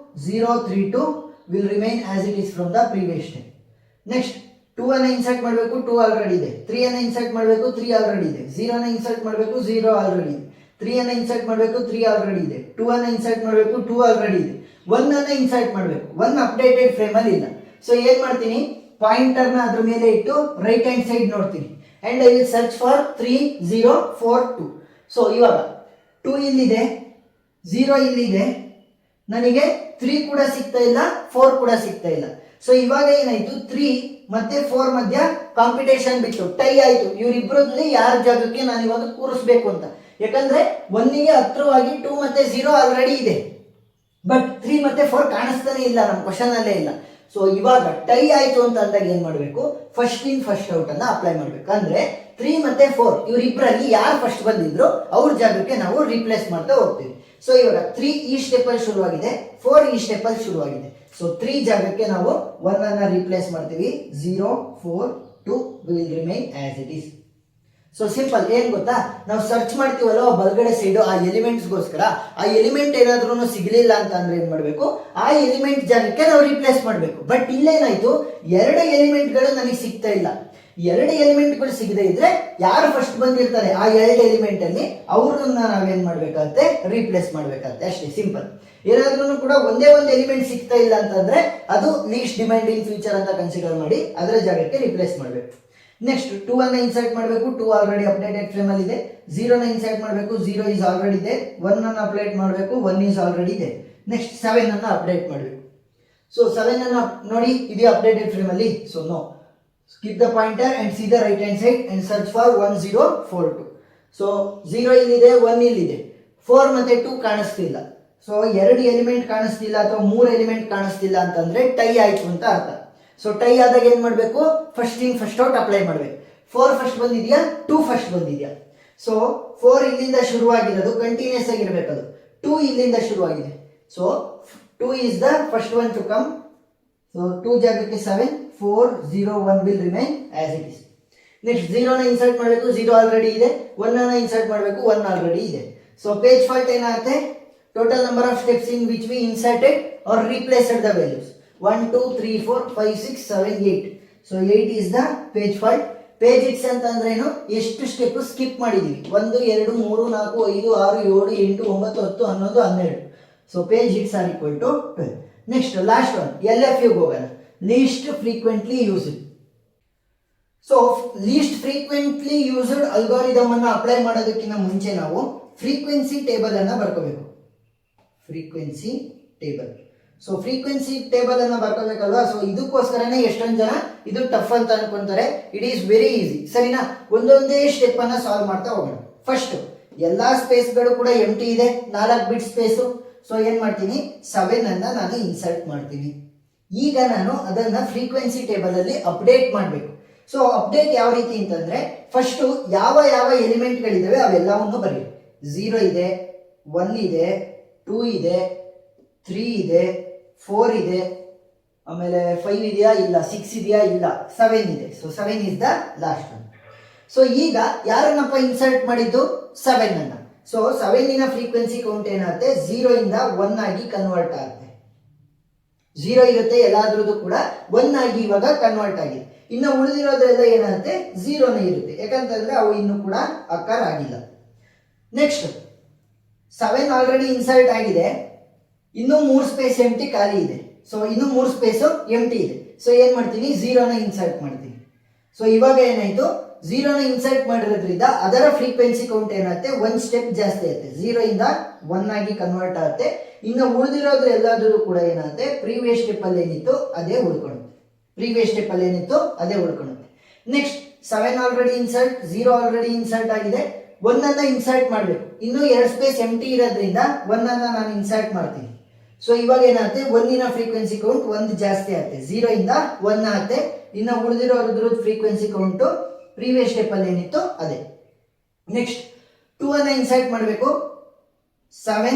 0, 3, 2 will remain as it is from the previous step. Next 2 ಅನ್ನ ಇನ್ಸರ್ಟ್ ಮಾಡಬೇಕು, 2 ಆಲ್ರೆಡಿ ಇದೆ. 3 ಅನ್ನ ಇನ್ಸರ್ಟ್ ಮಾಡಬೇಕು, 3 ಆಲ್ರೆಡಿ ಇದೆ. 0 ಅನ್ನ ಇನ್ಸರ್ಟ್ ಮಾಡಬೇಕು, 0 ಆಲ್ರೆಡಿ ಇದೆ. 3 ಅನ್ನ ಇನ್ಸರ್ಟ್ ಮಾಡಬೇಕು, 3 ಆಲ್ರೆಡಿ ಇದೆ. 2 ಅನ್ನ ಇನ್ಸರ್ಟ್ ಮಾಡಬೇಕು, 2 ಆಲ್ರೆಡಿ ಇದೆ. 1 ಅನ್ನ ಇನ್ಸರ್ಟ್ ಮಾಡಬೇಕು, 1 ಅಪ್ಡೇಟೆಡ್ ಫ್ರೇಮ್ ಅಲ್ಲಿ ಇಲ್ಲ. ಸೊ ಏನ್ ಮಾಡ್ತೀನಿ, ಪಾಯಿಂಟರ್ ನ ಅದ್ರ ಮೇಲೆ ಇಟ್ಟು ರೈಟ್ ಹ್ಯಾಂಡ್ ಸೈಡ್ ನೋಡ್ತೀನಿ and I will search for 3042. So ಇವಾಗ 2 ಇಲ್ಲಿದೆ, 0 ಇಲ್ಲಿದೆ, ನನಗೆ 3 ಕೂಡ ಸಿಗ್ತಾ ಇಲ್ಲ, 4 ಕೂಡ ಸಿಗ್ತಾ ಇಲ್ಲ. ಸೊ ಇವಾಗ ಏನಾಯ್ತು, 3 ಮತ್ತೆ 4 ಮಧ್ಯ ಕಾಂಪಿಟೇಷನ್ ಬಿಟ್ಟು ಟೈ ಆಯ್ತು. ಇವರಿಬ್ಬರಲ್ಲಿ ಯಾರ ಜಾಗಕ್ಕೆ ನಾನು ಇವಾಗ ಕೂರಿಸ್ಬೇಕು ಅಂತ. ಯಾಕಂದ್ರೆ 1ಗೆ ಹತ್ರವಾಗಿ 2 ಮತ್ತೆ 0 ಆಲ್ರೆಡಿ ಇದೆ, ಬಟ್ 3 ಮತ್ತೆ 4 ಕಾಣಿಸ್ತಾನೆ ಇಲ್ಲ, ನಮ್ಮ ಕ್ವಶನ್ ಅಲ್ಲೇ ಇಲ್ಲ. ಸೊ ಇವಾಗ ಟೈ ಆಯ್ತು ಅಂತ ಅಂದಾಗ ಏನ್ ಮಾಡಬೇಕು, ಫಸ್ಟ್ ಇನ್ ಫಸ್ಟ್ ಔಟ್ ಅನ್ನ ಅಪ್ಲೈ ಮಾಡ್ಬೇಕು. ಅಂದ್ರೆ 3 ಮತ್ತೆ 4 ಇವರಿಬ್ಬರಲ್ಲಿ ಯಾರು ಫಸ್ಟ್ ಬಂದಿದ್ರು ಅವ್ರ ಜಾಗಕ್ಕೆ ನಾವು ರಿಪ್ಲೇಸ್ ಮಾಡ್ತಾ ಹೋಗ್ತೀವಿ. ಸೊ ಇವಾಗ 3 ಈ ಸ್ಟೆಪ್ ಅಲ್ಲಿ ಶುರುವಾಗಿದೆ, 4 ಈ ಸ್ಟೆಪ್ ಅಲ್ಲಿ ಶುರುವಾಗಿದೆ. ಸೊ 3 ಜಾಗಕ್ಕೆ ನಾವು 1 ಅನ್ನ ರಿಪ್ಲೇಸ್ ಮಾಡ್ತೀವಿ, 0, 4, 2 will remain as it is. So simple. ಏನ್ ಗೊತ್ತಾ, ನಾವು ಸರ್ಚ್ ಮಾಡ್ತೀವಲ್ಲ ಬಲಗಡೆ ಸೈಡ್ ಆ ಎಲಿಮೆಂಟ್ಸ್ಗೋಸ್ಕರ, ಆ ಎಲಿಮೆಂಟ್ ಏನಾದ್ರೂ ಸಿಗ್ಲಿಲ್ಲ ಅಂತ ಅಂದ್ರೆ ಏನ್ ಮಾಡ್ಬೇಕು, ಆ ಎಲಿಮೆಂಟ್ ಜಾಗಕ್ಕೆ ನಾವು ರಿಪ್ಲೇಸ್ ಮಾಡ್ಬೇಕು. ಬಟ್ ಇಲ್ಲೇನಾಯ್ತು, 2 ಎಲಿಮೆಂಟ್ಗಳು ನನಗೆ ಸಿಗ್ತಾ ಇಲ್ಲ. 2 ಎಲಿಮೆಂಟ್ಗಳು ಸಿಗದೆ ಇದ್ರೆ ಯಾರು ಫಸ್ಟ್ ಬಂದಿರ್ತಾರೆ ಆ 2 ಎಲಿಮೆಂಟ್ ಅಲ್ಲಿ ಅವ್ರನ್ನ ನಾವೇನ್ ಮಾಡ್ಬೇಕಾಗತ್ತೆ, ರೀಪ್ಲೇಸ್ ಮಾಡ್ಬೇಕಾಗತ್ತೆ, ಅಷ್ಟೇ ಸಿಂಪಲ್. ಏನಾದ್ರೂ ಕೂಡ ಒಂದೇ ಒಂದು ಎಲಿಮೆಂಟ್ ಸಿಗ್ತಾ ಇಲ್ಲ ಅಂತಂದ್ರೆ ಅದು ಲೀಸ್ಟ್ ಡಿಮ್ಯಾಂಡ್ ಇನ್ ಫ್ಯೂಚರ್ ಅಂತ ಕನ್ಸಿಡರ್ ಮಾಡಿ ಅದರ ಜಾಗಕ್ಕೆ ರಿಪ್ಲೇಸ್ ಮಾಡಬೇಕು. ನೆಕ್ಸ್ಟ್ 2 ಅನ್ನ ಇನ್ಸರ್ಟ್ ಮಾಡಬೇಕು, 2 ಆಲ್ರೆಡಿ ಅಪ್ಡೇಟೆಡ್ ಫ್ರೇಮ್ ಅಲ್ಲಿ ಇದೆ. 0 ನ ಇನ್ಸರ್ಟ್ ಮಾಡಬೇಕು, 0 ಇಸ್ ಆಲ್ರೆಡಿ ಇದೆ. 1 ಅನ್ನ ಅಪ್ಡೇಟ್ ಮಾಡಬೇಕು, 1 ಇಸ್ ಆಲ್ರೆಡಿ ಇದೆ. ನೆಕ್ಸ್ಟ್ 7 ಅನ್ನ ಅಪ್ಡೇಟ್ ಮಾಡಬೇಕು. ಸೊ 7 ಅನ್ನ ನೋಡಿ, ಇದು ಅಪ್ಡೇಟೆಡ್ ಫ್ರೇಮ್ ಅಲ್ಲಿ. So no, skip the pointer and see the right hand side and search for 1042. So 0 ಇಲ್ಲಿದೆ, 1 ಇಲ್ಲಿದೆ, 4 ಮತ್ತೆ 2 ಕಾಣಿಸ್ತಿಲ್ಲ. ಸೊ 2 ಎಲಿಮೆಂಟ್ ಕಾಣಿಸ್ತಿಲ್ಲ ಅಥವಾ 3 ಎಲಿಮೆಂಟ್ ಕಾಣಿಸ್ತಿಲ್ಲ ಅಂತಂದ್ರೆ ಟೈ ಆಯ್ತು ಅಂತ ಅರ್ಥ. ಸೊ ಟೈ ಆದಾಗ ಏನ್ ಮಾಡ್ಬೇಕು, first in first out apply ಮಾಡ್ಬೇಕು. 4 ಫಸ್ಟ್ ಬಂದಿದ್ಯಾ, 2 ಫಸ್ಟ್ ಬಂದಿದ್ಯಾ. ಸೊ 4 ಇಲ್ಲಿಂದ ಶುರುವಾಗಿರೋದು ಕಂಟಿನ್ಯೂಸ್ ಆಗಿರ್ಬೇಕು, ಅದು 2 ಇಲ್ಲಿಂದ ಶುರುವಾಗಿದೆ. So 2 is the first one to come. So 2 ಜಾಗಕ್ಕೆ 7, 4, 0, 1 will remain as it is. Next 0 ನ ಇನ್ಸರ್ಟ್ ಮಾಡಬೇಕು, 0 ಆಲ್ರೆಡಿ ಇದೆ. 1 ಅನ್ನ ಇನ್ಸರ್ಟ್ ಮಾಡಬೇಕು, 1 ಆಲ್ರೆಡಿ ಇದೆ. ಸೊ ಪೇಜ್ ಫಾಲ್ಟ್ ಏನಾಗುತ್ತೆ, total number of steps in which we inserted or replaced the values 1, 2, 3, 4, 5, 6, 7, 8. So 8 is the page fault. ಪೇಜ್ hits ಅಂತ ಅಂದ್ರೆ ಏನು, ಎಷ್ಟು ಸ್ಟೆಪ್ ಸ್ಕಿಪ್ ಮಾಡಿದೀವಿ. 1, 2, 3, 4, 5, 6, 7, 8, 9, 10, 11, 12. So page hits R equal to 12. Next last one, LFU ಹೋಗೋಣ, list frequently used. So list frequently used algorithm ಅನ್ನ apply ಮಾಡೋದಕ್ಕಿಂತ ಮುಂಚೆ ನಾವು ಫ್ರೀಕ್ವೆನ್ಸಿ ಟೇಬಲ್ ಅನ್ನ ಬರ್ಕೋಬೇಕು. Frequency table. So frequency table ಅನ್ನ ಬರ್ಕೋಬೇಕಲ್ವಾ. ಸೊ ಇದಕ್ಕೋಸ್ಕರನೇ ಎಷ್ಟೊಂದು ಜನ ಇದು ಟಫ್ ಅಂತ ಅನ್ಕೊಂತಾರೆ. ಇಟ್ ಈಸ್ ವೆರಿ ಈಸಿ, ಸರಿನಾ? ಒಂದೊಂದೇ ಸ್ಟೆಪ್ ಅನ್ನ ಸಾಲ್ವ್ ಮಾಡ್ತಾ ಹೋಗೋಣ. ಫಸ್ಟ್ ಎಲ್ಲಾ ಸ್ಪೇಸ್ ಗಳು ಕೂಡ ಎಂಟಿ ಇದೆ, 4 ಬಿಟ್ ಸ್ಪೇಸ್. ಸೊ ಏನ್ ಮಾಡ್ತೀನಿ, 7 ಅನ್ನ ನಾನು ಇನ್ಸರ್ಟ್ ಮಾಡ್ತೀನಿ. ಈಗ ನಾನು ಅದನ್ನ ಫ್ರೀಕ್ವೆನ್ಸಿ ಟೇಬಲ್ ಅಲ್ಲಿ ಅಪ್ಡೇಟ್ ಮಾಡಬೇಕು. ಸೊ ಅಪ್ಡೇಟ್ ಯಾವ ರೀತಿ ಅಂತಂದ್ರೆ, ಫಸ್ಟ್ ಯಾವ ಯಾವ ಎಲಿಮೆಂಟ್ ಗಳಿದಾವೆ ಅವೆಲ್ಲವನ್ನು ಬರೀ. 0 ಇದೆ, 1 ಇದೆ, 2 ಇದೆ, 3 ಇದೆ, 4 ಇದೆ, ಆಮೇಲೆ 5 ಇದೆಯಾ ಇಲ್ಲ, 6 ಇದೆಯಾ ಇಲ್ಲ, 7 ಇದೆ. So 7 is the last one. So ಈಗ ಯಾರನ್ನಪ್ಪ ಇನ್ಸರ್ಟ್ ಮಾಡಿದ್ದು, 7 ಅನ್ನ. ಸೊ 7 ಫ್ರೀಕ್ವೆನ್ಸಿ ಕೌಂಟ್ ಏನಾಗುತ್ತೆ, 0 ಇಂದ 1 ಆಗಿ ಕನ್ವರ್ಟ್ ಆಗುತ್ತೆ. 0 ಇರುತ್ತೆ ಎಲ್ಲಾದ್ರದ್ದು ಕೂಡ, 1 ಆಗಿ ಇವಾಗ ಕನ್ವರ್ಟ್ ಆಗಿದೆ. ಇನ್ನು ಉಳಿದಿರೋದೆಲ್ಲ ಏನಾಗುತ್ತೆ, 0ನೇ ಇರುತ್ತೆ, ಯಾಕಂತಂದ್ರೆ ಅವು ಇನ್ನೂ ಕೂಡ ಅಕ್ಕರ್ ಆಗಿಲ್ಲ. ನೆಕ್ಸ್ಟ್ 7 ಆಲ್ರೆಡಿ ಇನ್ಸರ್ಟ್ ಆಗಿದೆ, ಇನ್ನೂ 3 ಸ್ಪೇಸ್ ಎಂಟಿ ಖಾಲಿ ಇದೆ. ಸೊ ಇನ್ನು 3 ಸ್ಪೇಸ್ ಎಂಟಿ ಇದೆ. ಸೊ ಏನ್ ಮಾಡ್ತೀನಿ, 0ನ ಇನ್ಸರ್ಟ್ ಮಾಡ್ತೀನಿ. ಸೊ ಇವಾಗ ಏನಾಯ್ತು, 0ನ ಇನ್ಸರ್ಟ್ ಮಾಡಿರೋದ್ರಿಂದ ಅದರ ಫ್ರೀಕ್ವೆನ್ಸಿ ಕೌಂಟ್ ಏನಾಗುತ್ತೆ, 1 ಸ್ಟೆಪ್ ಜಾಸ್ತಿ ಆಗುತ್ತೆ. 0 ಇಂದ 1 ಆಗಿ ಕನ್ವರ್ಟ್ ಆಗುತ್ತೆ. ಇನ್ನು ಉಳಿದಿರೋದು ಎಲ್ಲಾದ್ರೂ ಕೂಡ ಏನಾಗುತ್ತೆ, ಪ್ರೀವಿಯಸ್ ಸ್ಟೆಪ್ ಅಲ್ಲಿ ಏನಿತ್ತು ಅದೇ ಉಳ್ಕೊಳ್ಳುತ್ತೆ. Next 7 already insert, 0 already insert ಆಗಿದೆ. 1 ಅನ್ನ ಇನ್ಸರ್ಟ್ ಮಾಡಬೇಕು. ಇನ್ನು 2 ಸ್ಪೇಸ್ ಎಂಟಿ ಇರೋದ್ರಿಂದ 1 ಅನ್ನ ನಾನು ಇನ್ಸರ್ಟ್ ಮಾಡ್ತೀನಿ. ಸೊ ಇವಾಗ ಏನಾಗುತ್ತೆ, 1ನ ಫ್ರೀಕ್ವೆನ್ಸಿ ಕೌಂಟ್ 1 ಜಾಸ್ತಿ ಆಗುತ್ತೆ. 0 ಇಂದ 1 ಆಗುತ್ತೆ. ಇನ್ನು ಉಳಿದಿರೋದ್ರ ಫ್ರೀಕ್ವೆನ್ಸಿ ಕೌಂಟ್ ಪ್ರೀವಿಯಸ್ ಸ್ಟೆಪ್ ಅಲ್ಲಿ ಏನಿತ್ತು ಅದೇ. ನೆಕ್ಸ್ಟ್ 2 ಅನ್ನ ಇನ್ಸರ್ಟ್ ಮಾಡಬೇಕು. 7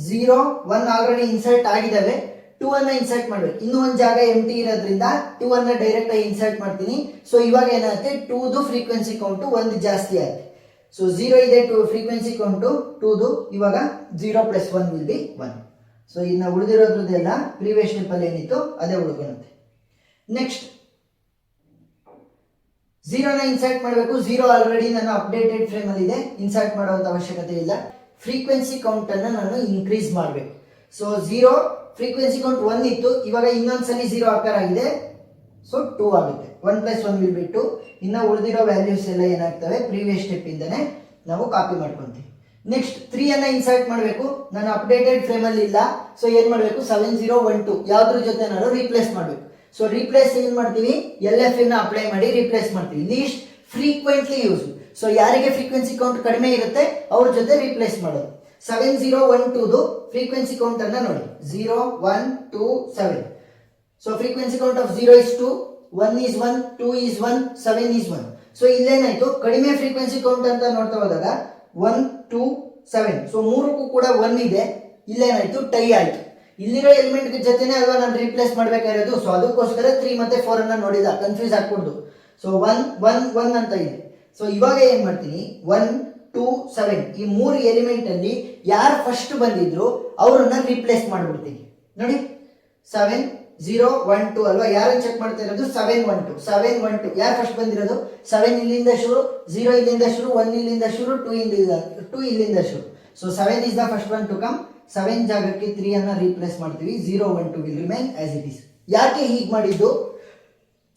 0 1 ಆಲ್ರೆಡಿ ಇನ್ಸರ್ಟ್ ಆಗಿದಾವೆ. 2 ಅನ್ನ ಇನ್ಸರ್ಟ್ ಮಾಡಬೇಕು. ಇನ್ನೂ ಒಂದು ಜಾಗ ಎಂಟಿ ಇರೋದ್ರಿಂದ 2 ಅನ್ನ ಡೈರೆಕ್ಟ್ ಆಗಿ ಇನ್ಸರ್ಟ್ ಮಾಡ್ತೀನಿ. ಸೊ ಇವಾಗ ಏನಾಗುತ್ತೆ, 2ದು ಫ್ರೀಕ್ವೆನ್ಸಿ ಕೌಂಟ್ 1 ಜಾಸ್ತಿ ಆಗುತ್ತೆ. ಸೊ 0 ಇದೆ, 2 ಫ್ರೀಕ್ವೆನ್ಸಿ ಕೌಂಟ್ 2ದು ಇವಾಗ 0 + 1 ವಿಲ್ ಬಿ 1. ಸೊ ಇನ್ನು ಉಳಿದಿರೋದ್ರದ್ದೆಲ್ಲ ಪ್ರೀವಿಯಸ್ ಸ್ಟೆಪ್ ಅಲ್ಲಿ ಏನಿತ್ತು ಅದೇ ಉಳ್ಕೊಳ್ಳುತ್ತೆ. ನೆಕ್ಸ್ಟ್ 0ನ ಇನ್ಸರ್ಟ್ ಮಾಡಬೇಕು. 0 ಆಲ್ರೆಡಿ ನಾನು ಅಪ್ಡೇಟೆಡ್ ಫ್ರೇಮ್ ಅಲ್ಲಿ ಇದೆ, ಇನ್ಸರ್ಟ್ ಮಾಡುವಂತ ಅವಶ್ಯಕತೆ ಇಲ್ಲ. ಫ್ರೀಕ್ವೆನ್ಸಿ ಕೌಂಟ್ ಅನ್ನ ನಾನು ಇನ್ಕ್ರೀಸ್ ಮಾಡಬೇಕು. ಸೊ 0 ಫ್ರೀಕ್ವೆನ್ಸಿ ಕೌಂಟ್ 1 ಇತ್ತು, ಇವಾಗ ಇನ್ನೊಂದ್ಸಲಿ 0 ಆಕಾರ ಆಗಿದೆ. ಸೊ 2 ಆಗುತ್ತೆ. 1 + 1 ವಿಲ್ ಬಿ 2. ಇನ್ನು ಉಳಿದಿರೋ ವ್ಯಾಲ್ಯೂಸ್ ಎಲ್ಲ ಏನಾಗ್ತವೆ, ಪ್ರೀವಿಯಸ್ ಸ್ಟೆಪ್ ಇಂದನೇ ನಾವು ಕಾಪಿ ಮಾಡ್ಕೊಂತೀವಿ. ನೆಕ್ಸ್ಟ್ 3 ಅನ್ನ ಇನ್ಸರ್ಟ್ ಮಾಡಬೇಕು. ನಾನು ಅಪ್ಡೇಟೆಡ್ ಫ್ರೇಮ್ ಅಲ್ಲಿ ಇಲ್ಲ. ಸೊ ಏನ್ ಮಾಡಬೇಕು, 7 0 1 2 ಯಾವ್ದ್ರ ಜೊತೆ ನಾನು ರೀಪ್ಲೇಸ್ ಮಾಡಬೇಕು. ಸೊ ರೀಪ್ಲೇಸ್ ಏನ್ ಮಾಡ್ತೀವಿ, LF ನ ಅಪ್ಲೈ ಮಾಡಿ ರೀಪ್ಲೇಸ್ ಮಾಡ್ತೀವಿ. Least frequently use. ಸೊ ಯಾರಿಗೆ ಫ್ರೀಕ್ವೆನ್ಸಿ ಕೌಂಟ್ ಕಡಿಮೆ ಇರುತ್ತೆ ಅವ್ರ ಜೊತೆ ರೀಪ್ಲೇಸ್ ಮಾಡೋದು. 7 0 1 2ದು ಫ್ರೀಕ್ವೆನ್ಸಿ ಕೌಂಟ್ ಅನ್ನ ನೋಡಿ, 0 1 2 7. So frequency count of 0 is 2, 1 is 1, 2 is 1, 7 is 1. So ಇಲ್ಲೇನಾಯ್ತು, ಕಡಿಮೆ ಫ್ರೀಕ್ವೆನ್ಸಿ ಕೌಂಟ್ ಅಂತ ನೋಡ್ತಾ ಹೋದಾಗ 1 2 7. ಸೊ ಮೂರಕ್ಕೂ ಕೂಡ 1 ಇದೆ. ಇಲ್ಲೇನಾಯ್ತು, ಟೈ ಆಯ್ತು. ಇಲ್ಲಿರೋ ಎಲಿಮೆಂಟ್ ಜೊತೆನೆ ಅಲ್ವಾ ನಾನು ರೀಪ್ಲೇಸ್ ಮಾಡ್ಬೇಕಾಗಿರೋದು. ಸೊ ಅದಕ್ಕೋಸ್ಕರ 3 ಮತ್ತೆ 4 ಅನ್ನ ನೋಡಿದ, ಕನ್ಫ್ಯೂಸ್ ಆಗ್ಬಿಡ್ದು. ಸೊ 1 1 1 ಅಂತ ಇದೆ. ಸೊ ಇವಾಗ ಏನ್ ಮಾಡ್ತೀನಿ, 1 2 7 ಈ 3 ಎಲಿಮೆಂಟ್ ಅಲ್ಲಿ ಯಾರು ಫಸ್ಟ್ ಬಂದಿದ್ರು ಅವರನ್ನ ರೀಪ್ಲೇಸ್ ಮಾಡ್ಬಿಡ್ತೀನಿ. ನೋಡಿ 7 0 1 2 ಅಲ್ವಾ, ಯಾರನ್ನ ಚೆಕ್ ಮಾಡ್ತಾ ಇರೋದು, 7 1 2 7 1 2 ಯಾರು ಫಸ್ಟ್ ಬಂದಿರೋದು, 7 ಇಲ್ಲಿಂದ ಶುರು, 0 ಇಲ್ಲಿಂದ ಶುರು, 1 ಇಲ್ಲಿಂದ ಶುರು, 2 ಇಲ್ಲಿಂದ ಶುರು. So 7 is the first one to come. 7 ಜಾಗಕ್ಕೆ 3 ಅನ್ನ ರೀಪ್ಲೇಸ್ ಮಾಡ್ತೀವಿ. 0 1 2 will remain as it is. ಯಾಕೆ ಹೀಗೆ ಮಾಡಿದ್ದು,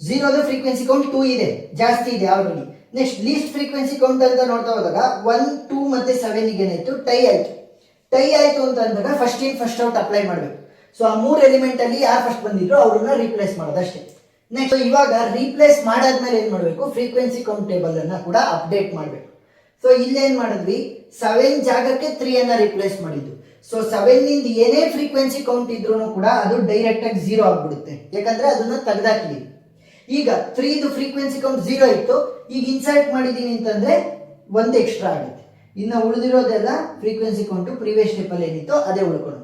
0ದ ಫ್ರೀಕ್ವೆನ್ಸಿ ಕೌಂಟ್ 2 ಇದೆ, ಜಾಸ್ತಿ ಇದೆ already. Next least frequency count ಅಂತ ನೋಡ್ತಾ ಹೋದಾಗ 1 2 ಮತ್ತೆ 7 ಗೆ ಏನಾಯ್ತು, ಟೈ ಆಯ್ತು ಅಂತ ಅಂದಾಗ first in first out apply ಮಾಡಬೇಕು. ಸೊ ಆ 3 ಎಲಿಮೆಂಟ್ ಅಲ್ಲಿ ಯಾರು ಫಸ್ಟ್ ಬಂದಿದ್ರು ಅವ್ರನ್ನ ರೀಪ್ಲೇಸ್ ಮಾಡೋದು ಅಷ್ಟೇ. ನೆಕ್ಸ್ಟ್ ಇವಾಗ ರೀಪ್ಲೇಸ್ ಮಾಡಾದ್ಮೇಲೆ ಏನ್ ಮಾಡಬೇಕು, ಫ್ರೀಕ್ವೆನ್ಸಿ ಕೌಂಟ್ ಟೇಬಲ್ ಅನ್ನ ಕೂಡ ಅಪ್ಡೇಟ್ ಮಾಡಬೇಕು. ಸೊ ಇಲ್ಲೇನ್ ಮಾಡಿದ್ವಿ, 7 ಜಾಗಕ್ಕೆ 3 ಅನ್ನ ರೀಪ್ಲೇಸ್ ಮಾಡಿದ್ದು. ಸೊ 7 ನಿಂದ ಏನೇ ಫ್ರೀಕ್ವೆನ್ಸಿ ಕೌಂಟ್ ಇದ್ರೂ ಕೂಡ ಅದು ಡೈರೆಕ್ಟ್ ಆಗಿ 0 ಆಗ್ಬಿಡುತ್ತೆ, ಯಾಕಂದ್ರೆ ಅದನ್ನ ತೆಗೆದಾಕಿದೀವಿ. ಈಗ 3ದು ಫ್ರೀಕ್ವೆನ್ಸಿ ಕೌಂಟ್ 0 ಇತ್ತು, ಈಗ ಇನ್ಸರ್ಟ್ ಮಾಡಿದೀನಿ ಅಂತಂದ್ರೆ 1 ಎಕ್ಸ್ಟ್ರಾ ಆಗುತ್ತೆ. ಇನ್ನು ಉಳಿದಿರೋದೆಲ್ಲ ಫ್ರೀಕ್ವೆನ್ಸಿ ಕೌಂಟ್ ಪ್ರೀವಿಯಸ್ ಸ್ಟೆಪ್ ಅಲ್ಲಿ ಏನಿತ್ತು ಅದೇ ಉಳ್ಕೊಳ್ಳುತ್ತೆ.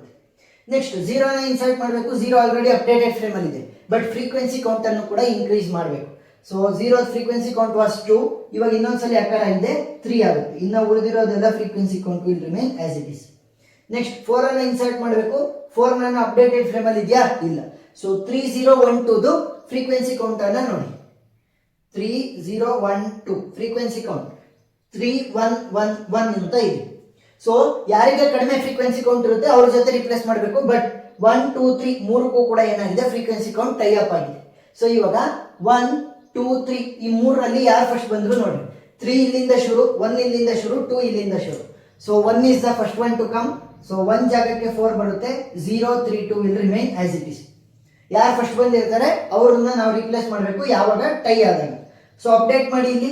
ನೆಕ್ಸ್ಟ್ 0ನ ಇನ್ಸರ್ಟ್ ಮಾಡಬೇಕು. 0 ಆಲ್ರೆಡಿ ಅಪ್ಡೇಟೆಡ್ ಫ್ರೇಮ್ ಅಲ್ಲಿ ಇದೆ, ಬಟ್ ಫ್ರೀಕ್ವೆನ್ಸಿ ಕೌಂಟ್ ಅನ್ನು ಕೂಡ ಇನ್ಕ್ರೀಸ್ ಮಾಡಬೇಕು. ಸೊ 0 ಫ್ರೀಕ್ವೆನ್ಸಿ ಕೌಂಟ್ ವಾಸ್ 2, ಇವಾಗ ಇನ್ನೊಂದ್ಸಲಿ ಆಕಾರ ಇದೆ 3 ಆಗುತ್ತೆ. ಇನ್ನು ಉಳಿದಿರೋದೆಲ್ಲ frequency count will remain as it is. Next 4 ಅನ್ನ ಇನ್ಸರ್ಟ್ ಮಾಡಬೇಕು. 4 ನನ್ನ ಅಪ್ಡೇಟೆಡ್ ಫ್ರೇಮ್ ಅಲ್ಲಿ ಇದೆಯಾ, ಇಲ್ಲ. ಸೊ 3 0 1 2ದು ಫ್ರೀಕ್ವೆನ್ಸಿ ಕೌಂಟ್ ಅನ್ನ ನೋಡಿ, 3 0 1 2 ಫ್ರೀಕ್ವೆನ್ಸಿ ಕೌಂಟ್ 3 1 1 1 ಅಂತ ಇದೆ. ಸೊ ಯಾರಿಗೆ ಕಡಿಮೆ ಫ್ರೀಕ್ವೆನ್ಸಿ ಕೌಂಟ್ ಇರುತ್ತೆ ಅವ್ರ ಜೊತೆ ರಿಪ್ಲೇಸ್ ಮಾಡಬೇಕು. ಬಟ್ 1 2 3 ಮೂರಕ್ಕೂ ಕೂಡ ಏನಾಗಿದೆ, ಫ್ರೀಕ್ವೆನ್ಸಿ ಕೌಂಟ್ ಟೈ ಅಪ್ ಆಗಿದೆ. ಸೊ ಇವಾಗ 1 2 3 ಈ 3ರಲ್ಲಿ ಯಾರು ಫಸ್ಟ್ ಬಂದ್ರು ನೋಡಿ, 3 ಇಲ್ಲಿಂದ ಶುರು, 1 ಇಲ್ಲಿಂದ ಶುರು, 2 ಇಲ್ಲಿಂದ ಶುರು. So 1 is the first one to come. So 1 ಜಾಗಕ್ಕೆ 4 ಬರುತ್ತೆ. 0 3 2 will remain as it is. ಯಾರು ಫಸ್ಟ್ ಬಂದಿರ್ತಾರೆ ಅವ್ರನ್ನ ನಾವು ರಿಪ್ಲೇಸ್ ಮಾಡಬೇಕು ಯಾವಾಗ, ಟೈ ಆದಾಗ. ಸೊ ಅಪ್ಡೇಟ್ ಮಾಡಿ, ಇಲ್ಲಿ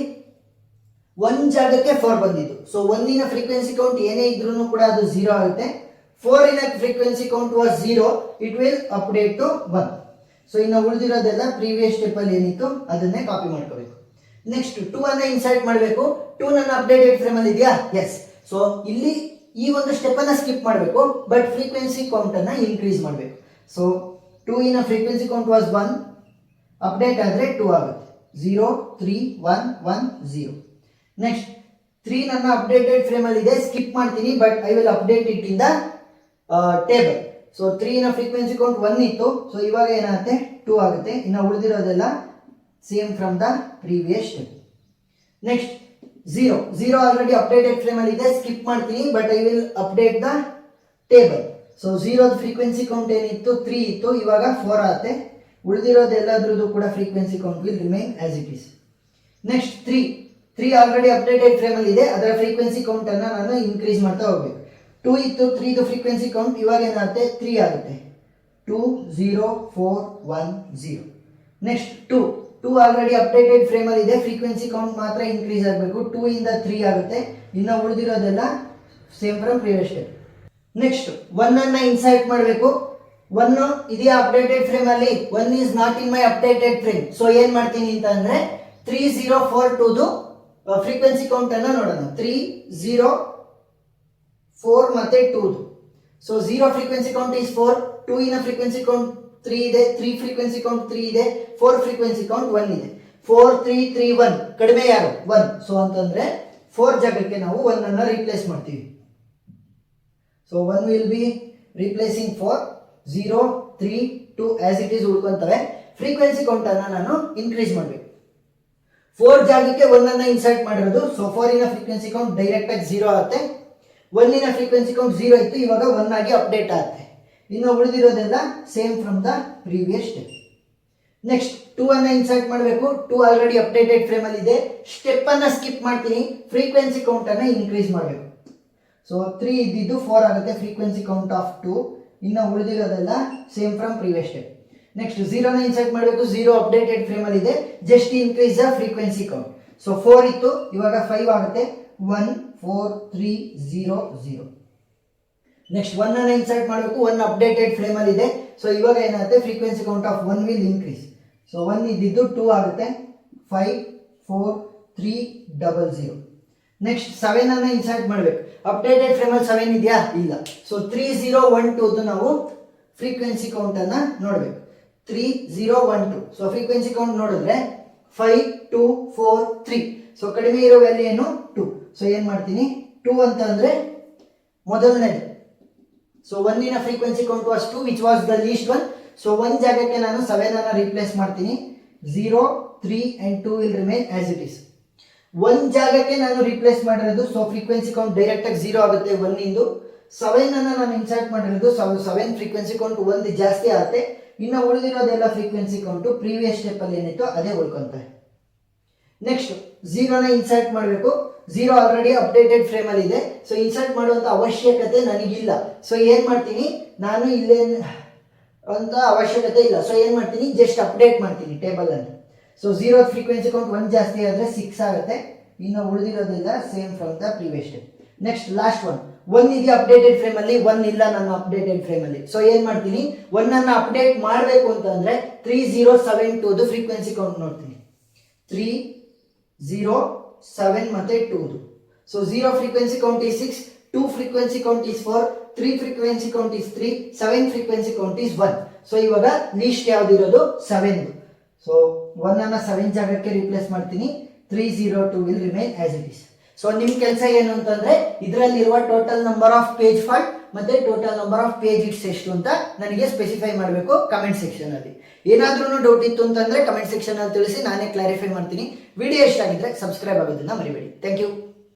1 ಜಾಗಕ್ಕೆ 4 ಬಂದಿದ್ದು. ಸೊ 1ನ ಫ್ರೀಕ್ವೆನ್ಸಿ ಕೌಂಟ್ ಏನೇ ಇದ್ರೂ ಕೂಡ ಅದು 0 ಆಗುತ್ತೆ. 4ನ frequency count was 0, it will update to 1. So ಇನ್ನು ಉಳಿದಿರೋದೆಲ್ಲ ಪ್ರೀವಿಯಸ್ ಸ್ಟೆಪ್ ಅಲ್ಲಿ ಏನಿತ್ತು ಅದನ್ನೇ ಕಾಪಿ ಮಾಡ್ಕೋಬೇಕು. ನೆಕ್ಸ್ಟ್ 2 ಅನ್ನ ಇನ್ಸರ್ಟ್ ಮಾಡಬೇಕು. 2 ನನ್ನ ಅಪ್ಡೇಟೆಡ್ ಫ್ರೇಮ್ ಅಲ್ಲಿ ಇದೆಯಾ, ಎಸ್. ಸೊ ಇಲ್ಲಿ ಈ ಒಂದು ಸ್ಟೆಪ್ ಅನ್ನ ಸ್ಕಿಪ್ ಮಾಡಬೇಕು, ಬಟ್ ಫ್ರೀಕ್ವೆನ್ಸಿ ಕೌಂಟ್ ಅನ್ನ ಇನ್ಕ್ರೀಸ್ ಮಾಡಬೇಕು. ಸೊ 2 ನ ಫ್ರೀಕ್ವೆನ್ಸಿ ಕೌಂಟ್ ವಾಸ್ 1, ಅಪ್ಡೇಟ್ ಆದ್ರೆ 2 ಆಗುತ್ತೆ. 0 3 1 1 0. ನೆಕ್ಸ್ಟ್ 3 ನನ್ನ ಅಪ್ಡೇಟೆಡ್ ಫ್ರೇಮ್ ಅಲ್ಲಿ ಇದೆ, ಸ್ಕಿಪ್ ಮಾಡ್ತೀನಿ, but I will update it in the table. So 3 ನ ಫ್ರೀಕ್ವೆನ್ಸಿ ಕೌಂಟ್ 1 ಇತ್ತು. ಸೊ ಇವಾಗ ಏನಾಗುತ್ತೆ, 2 ಆಗುತ್ತೆ. ಇನ್ನು ಉಳಿದಿರೋದೆಲ್ಲ same from the previous step. Next 0 already updated frame ಅಲ್ಲಿ ಇದೆ, ಸ್ಕಿಪ್ ಮಾಡ್ತೀನಿ, but I will update the table. So 0 frequency count ಏನಿತ್ತು 3 ಇತ್ತು, ಇವಾಗ 4 ಆಗುತ್ತೆ. ಉಳಿದಿರೋದೆಲ್ಲದ್ರದ್ದು ಕೂಡ frequency count will remain as it is. Next 3 already updated frame ಅಲ್ಲಿ ಇದೆ, ಅದರ ಫ್ರೀಕ್ವೆನ್ಸಿ ಕೌಂಟ್ ಅನ್ನ ನಾನು ಇನ್ಕ್ರೀಸ್ ಮಾಡ್ತಾ ಹೋಗ್ಬೇಕು. 2 ಇತ್ತು, 3 ಫ್ರೀಕ್ವೆನ್ಸಿ ಕೌಂಟ್ ಇವಾಗ ಏನಾಗುತ್ತೆ 3 ಆಗುತ್ತೆ. 2 0 4 1 0. ನೆಕ್ಸ್ಟ್ 2 ಆಲ್ರೆಡಿ ಅಪ್ಡೇಟೆಡ್ ಫ್ರೇಮ್ ಅಲ್ಲಿ ಇದೆ, ಫ್ರೀಕ್ವೆನ್ಸಿ ಕೌಂಟ್ ಮಾತ್ರ ಇನ್ಕ್ರೀಸ್ ಆಗಬೇಕು. 2 ಇಂದ 3 ಆಗುತ್ತೆ, ಇನ್ನು ಉಳಿದಿರೋದೆಲ್ಲ same from previous step. Next 1 ಅನ್ನ ಇನ್ಸರ್ಟ್ ಮಾಡಬೇಕು. 1 ಇದೆಯಾ ಅಪ್ಡೇಟೆಡ್ ಫ್ರೇಮ್ ಅಲ್ಲಿ? 1 is not in my updated frame. So ಏನ್ ಮಾಡ್ತೀನಿ ಅಂತ ಅಂದ್ರೆ 3 0 4 2 ಫ್ರೀಕ್ವೆನ್ಸಿ ಕೌಂಟ್ ಅನ್ನ ನೋಡೋಣ. 3 0 4 ಮತ್ತೆ 2. ಸೊ 0 ಫ್ರೀಕ್ವೆನ್ಸಿ ಕೌಂಟ್ ಈಸ್ 4, 2 ಇನ ಫ್ರೀಕ್ವೆನ್ಸಿ ಕೌಂಟ್ 3 ಇದೆ, 3 ಫ್ರೀಕ್ವೆನ್ಸಿ ಕೌಂಟ್ 3 ಇದೆ, 4 ಫ್ರೀಕ್ವೆನ್ಸಿ ಕೌಂಟ್ 1 ಇದೆ. 4 3 3 1 ಕಡಿಮೆ ಯಾರು 1. ಸೊ ಅಂತಂದ್ರೆ 4 ಜಾಗಕ್ಕೆ ನಾವು 1 ಅನ್ನ ರಿಪ್ಲೇಸ್ ಮಾಡ್ತೀವಿ. So 1 will be replacing 4, 0 3 2 as it is ಉಳ್ಕೊಂತವೆ. ಫ್ರೀಕ್ವೆನ್ಸಿ ಕೌಂಟ್ ಅನ್ನ ನಾನು ಇನ್ಕ್ರೀಸ್ ಮಾಡಬೇಕು. 4 ಜಾಗಕ್ಕೆ 1 ಅನ್ನ ಇನ್ಸರ್ಟ್ ಮಾಡಿರೋದು. ಸೊ 4 ಇನ ಫ್ರೀಕ್ವೆನ್ಸಿ ಕೌಂಟ್ ಡೈರೆಕ್ಟ್ ಆಗಿ 0 ಆಗುತ್ತೆ. 1 ಇನ ಫ್ರೀಕ್ವೆನ್ಸಿ ಕೌಂಟ್ 0 ಇತ್ತು, ಇವಾಗ 1 ಆಗಿ ಅಪ್ಡೇಟ್ ಆಗುತ್ತೆ. ಇನ್ನು ಉಳಿದಿರೋದೆಲ್ಲ same from the previous step. Next 2 ಅನ್ನ ಇನ್ಸರ್ಟ್ ಮಾಡಬೇಕು. 2 ಆಲ್ರೆಡಿ ಅಪ್ಡೇಟೆಡ್ ಫ್ರೇಮ್ ಅಲ್ಲಿ ಇದೆ, ಸ್ಟೆಪ್ ಅನ್ನ ಸ್ಕಿಪ್ ಮಾಡ್ತೀನಿ, ಫ್ರೀಕ್ವೆನ್ಸಿ ಕೌಂಟ್ ಅನ್ನ ಇನ್ಕ್ರೀಸ್ ಮಾಡಬೇಕು. ಸೊ 3 ಇದ್ದಿದ್ದು 4 ಆಗುತ್ತೆ, ಫ್ರೀಕ್ವೆನ್ಸಿ ಕೌಂಟ್ ಆಫ್ 2. ಇನ್ನು ಉಳಿದಿರೋದೆಲ್ಲ same from previous step. Next 0 ನ ಇನ್ಸರ್ಟ್ ಮಾಡಬೇಕು. 0 ಅಪ್ಡೇಟೆಡ್ ಫ್ರೇಮ್ ಅಲ್ಲಿ ಇದೆ, just increase the frequency count. So 4 ಇತ್ತು, ಇವಾಗ 5 ಆಗುತ್ತೆ. 1 4 3 0 0. ನೆಕ್ಸ್ಟ್ 1 ಅನ್ನ ಇನ್ಸರ್ಟ್ ಮಾಡಬೇಕು. 1 ಅಪ್ಡೇಟೆಡ್ ಫ್ರೇಮ್ ಅಲ್ಲಿ ಇದೆ, ಸೊ ಇವಾಗ ಏನಾಗುತ್ತೆ frequency count of 1 will increase. So 1 ಇದ್ದಿದ್ದು 2 ಆಗುತ್ತೆ. 5 4 3 0 0. ನೆಕ್ಸ್ಟ್ 7 ಅನ್ನ ಇನ್ಸರ್ಟ್ ಮಾಡಬೇಕು. ಅಪ್ಡೇಟೆಡ್ ಫ್ರೇಮ್ ಅಲ್ಲಿ 7 ಇದೆಯಾ? ಇಲ್ಲ. ಸೊ 3 0 1 2 ನಾವು ಫ್ರೀಕ್ವೆನ್ಸಿ ಕೌಂಟ್ ಅನ್ನ ನೋಡಬೇಕು. 3 0 1 2. ಸೊ ಫ್ರೀಕ್ವೆನ್ಸಿ ಕೌಂಟ್ ನೋಡಿದ್ರೆ 5 2 4 3. ಸೊ ಕಡಿಮೆ ಇರೋ ವ್ಯಾಲ್ಯೂ ಏನು 2. ಸೊ ಏನ್ ಮಾಡ್ತೀನಿ 2 ಅಂತ ಅಂದ್ರೆ ಮೊದಲನೇದು. ಸೊ 1 ಇನ frequency count was 2 which was the least one. So 1 ಜಾಗಕ್ಕೆ ನಾನು 7 ಅನ್ನ ರಿಪ್ಲೇಸ್ ಮಾಡ್ತೀನಿ. 0 3 and 2 will remain as it is. 1 ಜಾಗಕ್ಕೆ ನಾನು ರಿಪ್ಲೇಸ್ ಮಾಡಿರೋದು, ಸೊ ಫ್ರೀಕ್ವೆನ್ಸಿ ಕೌಂಟ್ ಡೈರೆಕ್ಟ್ ಆಗಿ 0 ಆಗುತ್ತೆ 1 ಇಂದು. 7 ಅನ್ನ ನಾನು ಇನ್ಸರ್ಟ್ ಮಾಡಿರೋದು, 7 ಫ್ರೀಕ್ವೆನ್ಸಿ ಕೌಂಟ್ 1 ಜಾಸ್ತಿ ಆಗುತ್ತೆ. ಇನ್ನು ಉಳಿದಿರೋದೆಲ್ಲ ಫ್ರೀಕ್ವೆನ್ಸಿ ಕೌಂಟ್ ಪ್ರೀವಿಯಸ್ ಸ್ಟೆಪ್ ಅಲ್ಲಿ ಏನಿತ್ತು ಅದೇ ಉಳ್ಕೊಂತಾರೆ. ನೆಕ್ಸ್ಟ್ 0 ನ ಇನ್ಸರ್ಟ್ ಮಾಡಬೇಕು. 0 ಆಲ್ರೆಡಿ ಅಪ್ಡೇಟೆಡ್ ಫ್ರೇಮ್ ಅಲ್ಲಿ ಇದೆ, ಸೊ ಇನ್ಸರ್ಟ್ ಮಾಡುವಂತ ಅವಶ್ಯಕತೆ ನನಗಿಲ್ಲ. ಸೊ ಏನ್ ಮಾಡ್ತೀನಿ ನಾನು ಇಲ್ಲೇ ಅಂತ ಅವಶ್ಯಕತೆ ಇಲ್ಲ. ಸೊ ಏನ್ ಮಾಡ್ತೀನಿ ಜಸ್ಟ್ ಅಪ್ಡೇಟ್ ಮಾಡ್ತೀನಿ ಟೇಬಲ್ ಅನ್ನು. ಸೊ 0 ಫ್ರೀಕ್ವೆನ್ಸಿ ಕೌಂಟ್ 1 ಜಾಸ್ತಿ ಆದ್ರೆ 6 ಆಗುತ್ತೆ. ಇನ್ನು ಉಳಿದಿರೋದೆಲ್ಲ same from the previous step. Next last 1 ಇದೆಯಾ ಅಪ್ಡೇಟೆಡ್ ಫ್ರೇಮ್ ಅಲ್ಲಿ? 1 ಇಲ್ಲ ನನ್ನ ಅಪ್ಡೇಟೆಡ್ ಫ್ರೇಮ್ ಅಲ್ಲಿ. ಸೊ ಏನ್ ಮಾಡ್ತೀನಿ 1 ಅನ್ನ ಅಪ್ಡೇಟ್ ಮಾಡಬೇಕು ಅಂತಂದ್ರೆ 3 0 7 2 ಫ್ರೀಕ್ವೆನ್ಸಿ ಕೌಂಟ್ ನೋಡ್ತೀನಿ. 3 0 7 ಮತ್ತೆ 2. So 0 frequency count is 6, 2 frequency count is 4, 3 frequency count is 3, 7 frequency count is 1. So ಇವಾಗ ಲೀಸ್ಟ್ ಯಾವ್ದಿರೋದು 7. ಸೊ 1 ಅನ್ನ 7 ಜಾಗಕ್ಕೆ ರಿಪ್ಲೇಸ್ ಮಾಡ್ತೀನಿ. 3 0 2 will remain as it is. So ನಿಮ್ ಕೆಲಸ ಏನು ಅಂತಂದ್ರೆ ಇದರಲ್ಲಿರುವ total number of page fault ಮತ್ತೆ total number of page it's ಎಷ್ಟು ಅಂತ ನನಗೆ ಸ್ಪೆಸಿಫೈ ಮಾಡಬೇಕು ಕಮೆಂಟ್ ಸೆಕ್ಷನ್ ಅಲ್ಲಿ. ಏನಾದ್ರೂ ಡೌಟ್ ಇತ್ತು ಅಂತಂದ್ರೆ ಕಮೆಂಟ್ ಸೆಕ್ಷನ್ ಅಲ್ಲಿ ತಿಳಿಸಿ, ನಾನೇ ಕ್ಲಾರಿಫೈ ಮಾಡ್ತೀನಿ. ವಿಡಿಯೋ ಇಷ್ಟ ಆಗಿದ್ರೆ ಸಬ್ಸ್ಕ್ರೈಬ್ ಆಗೋದನ್ನ ಮರಿಬೇಡಿ. Thank you.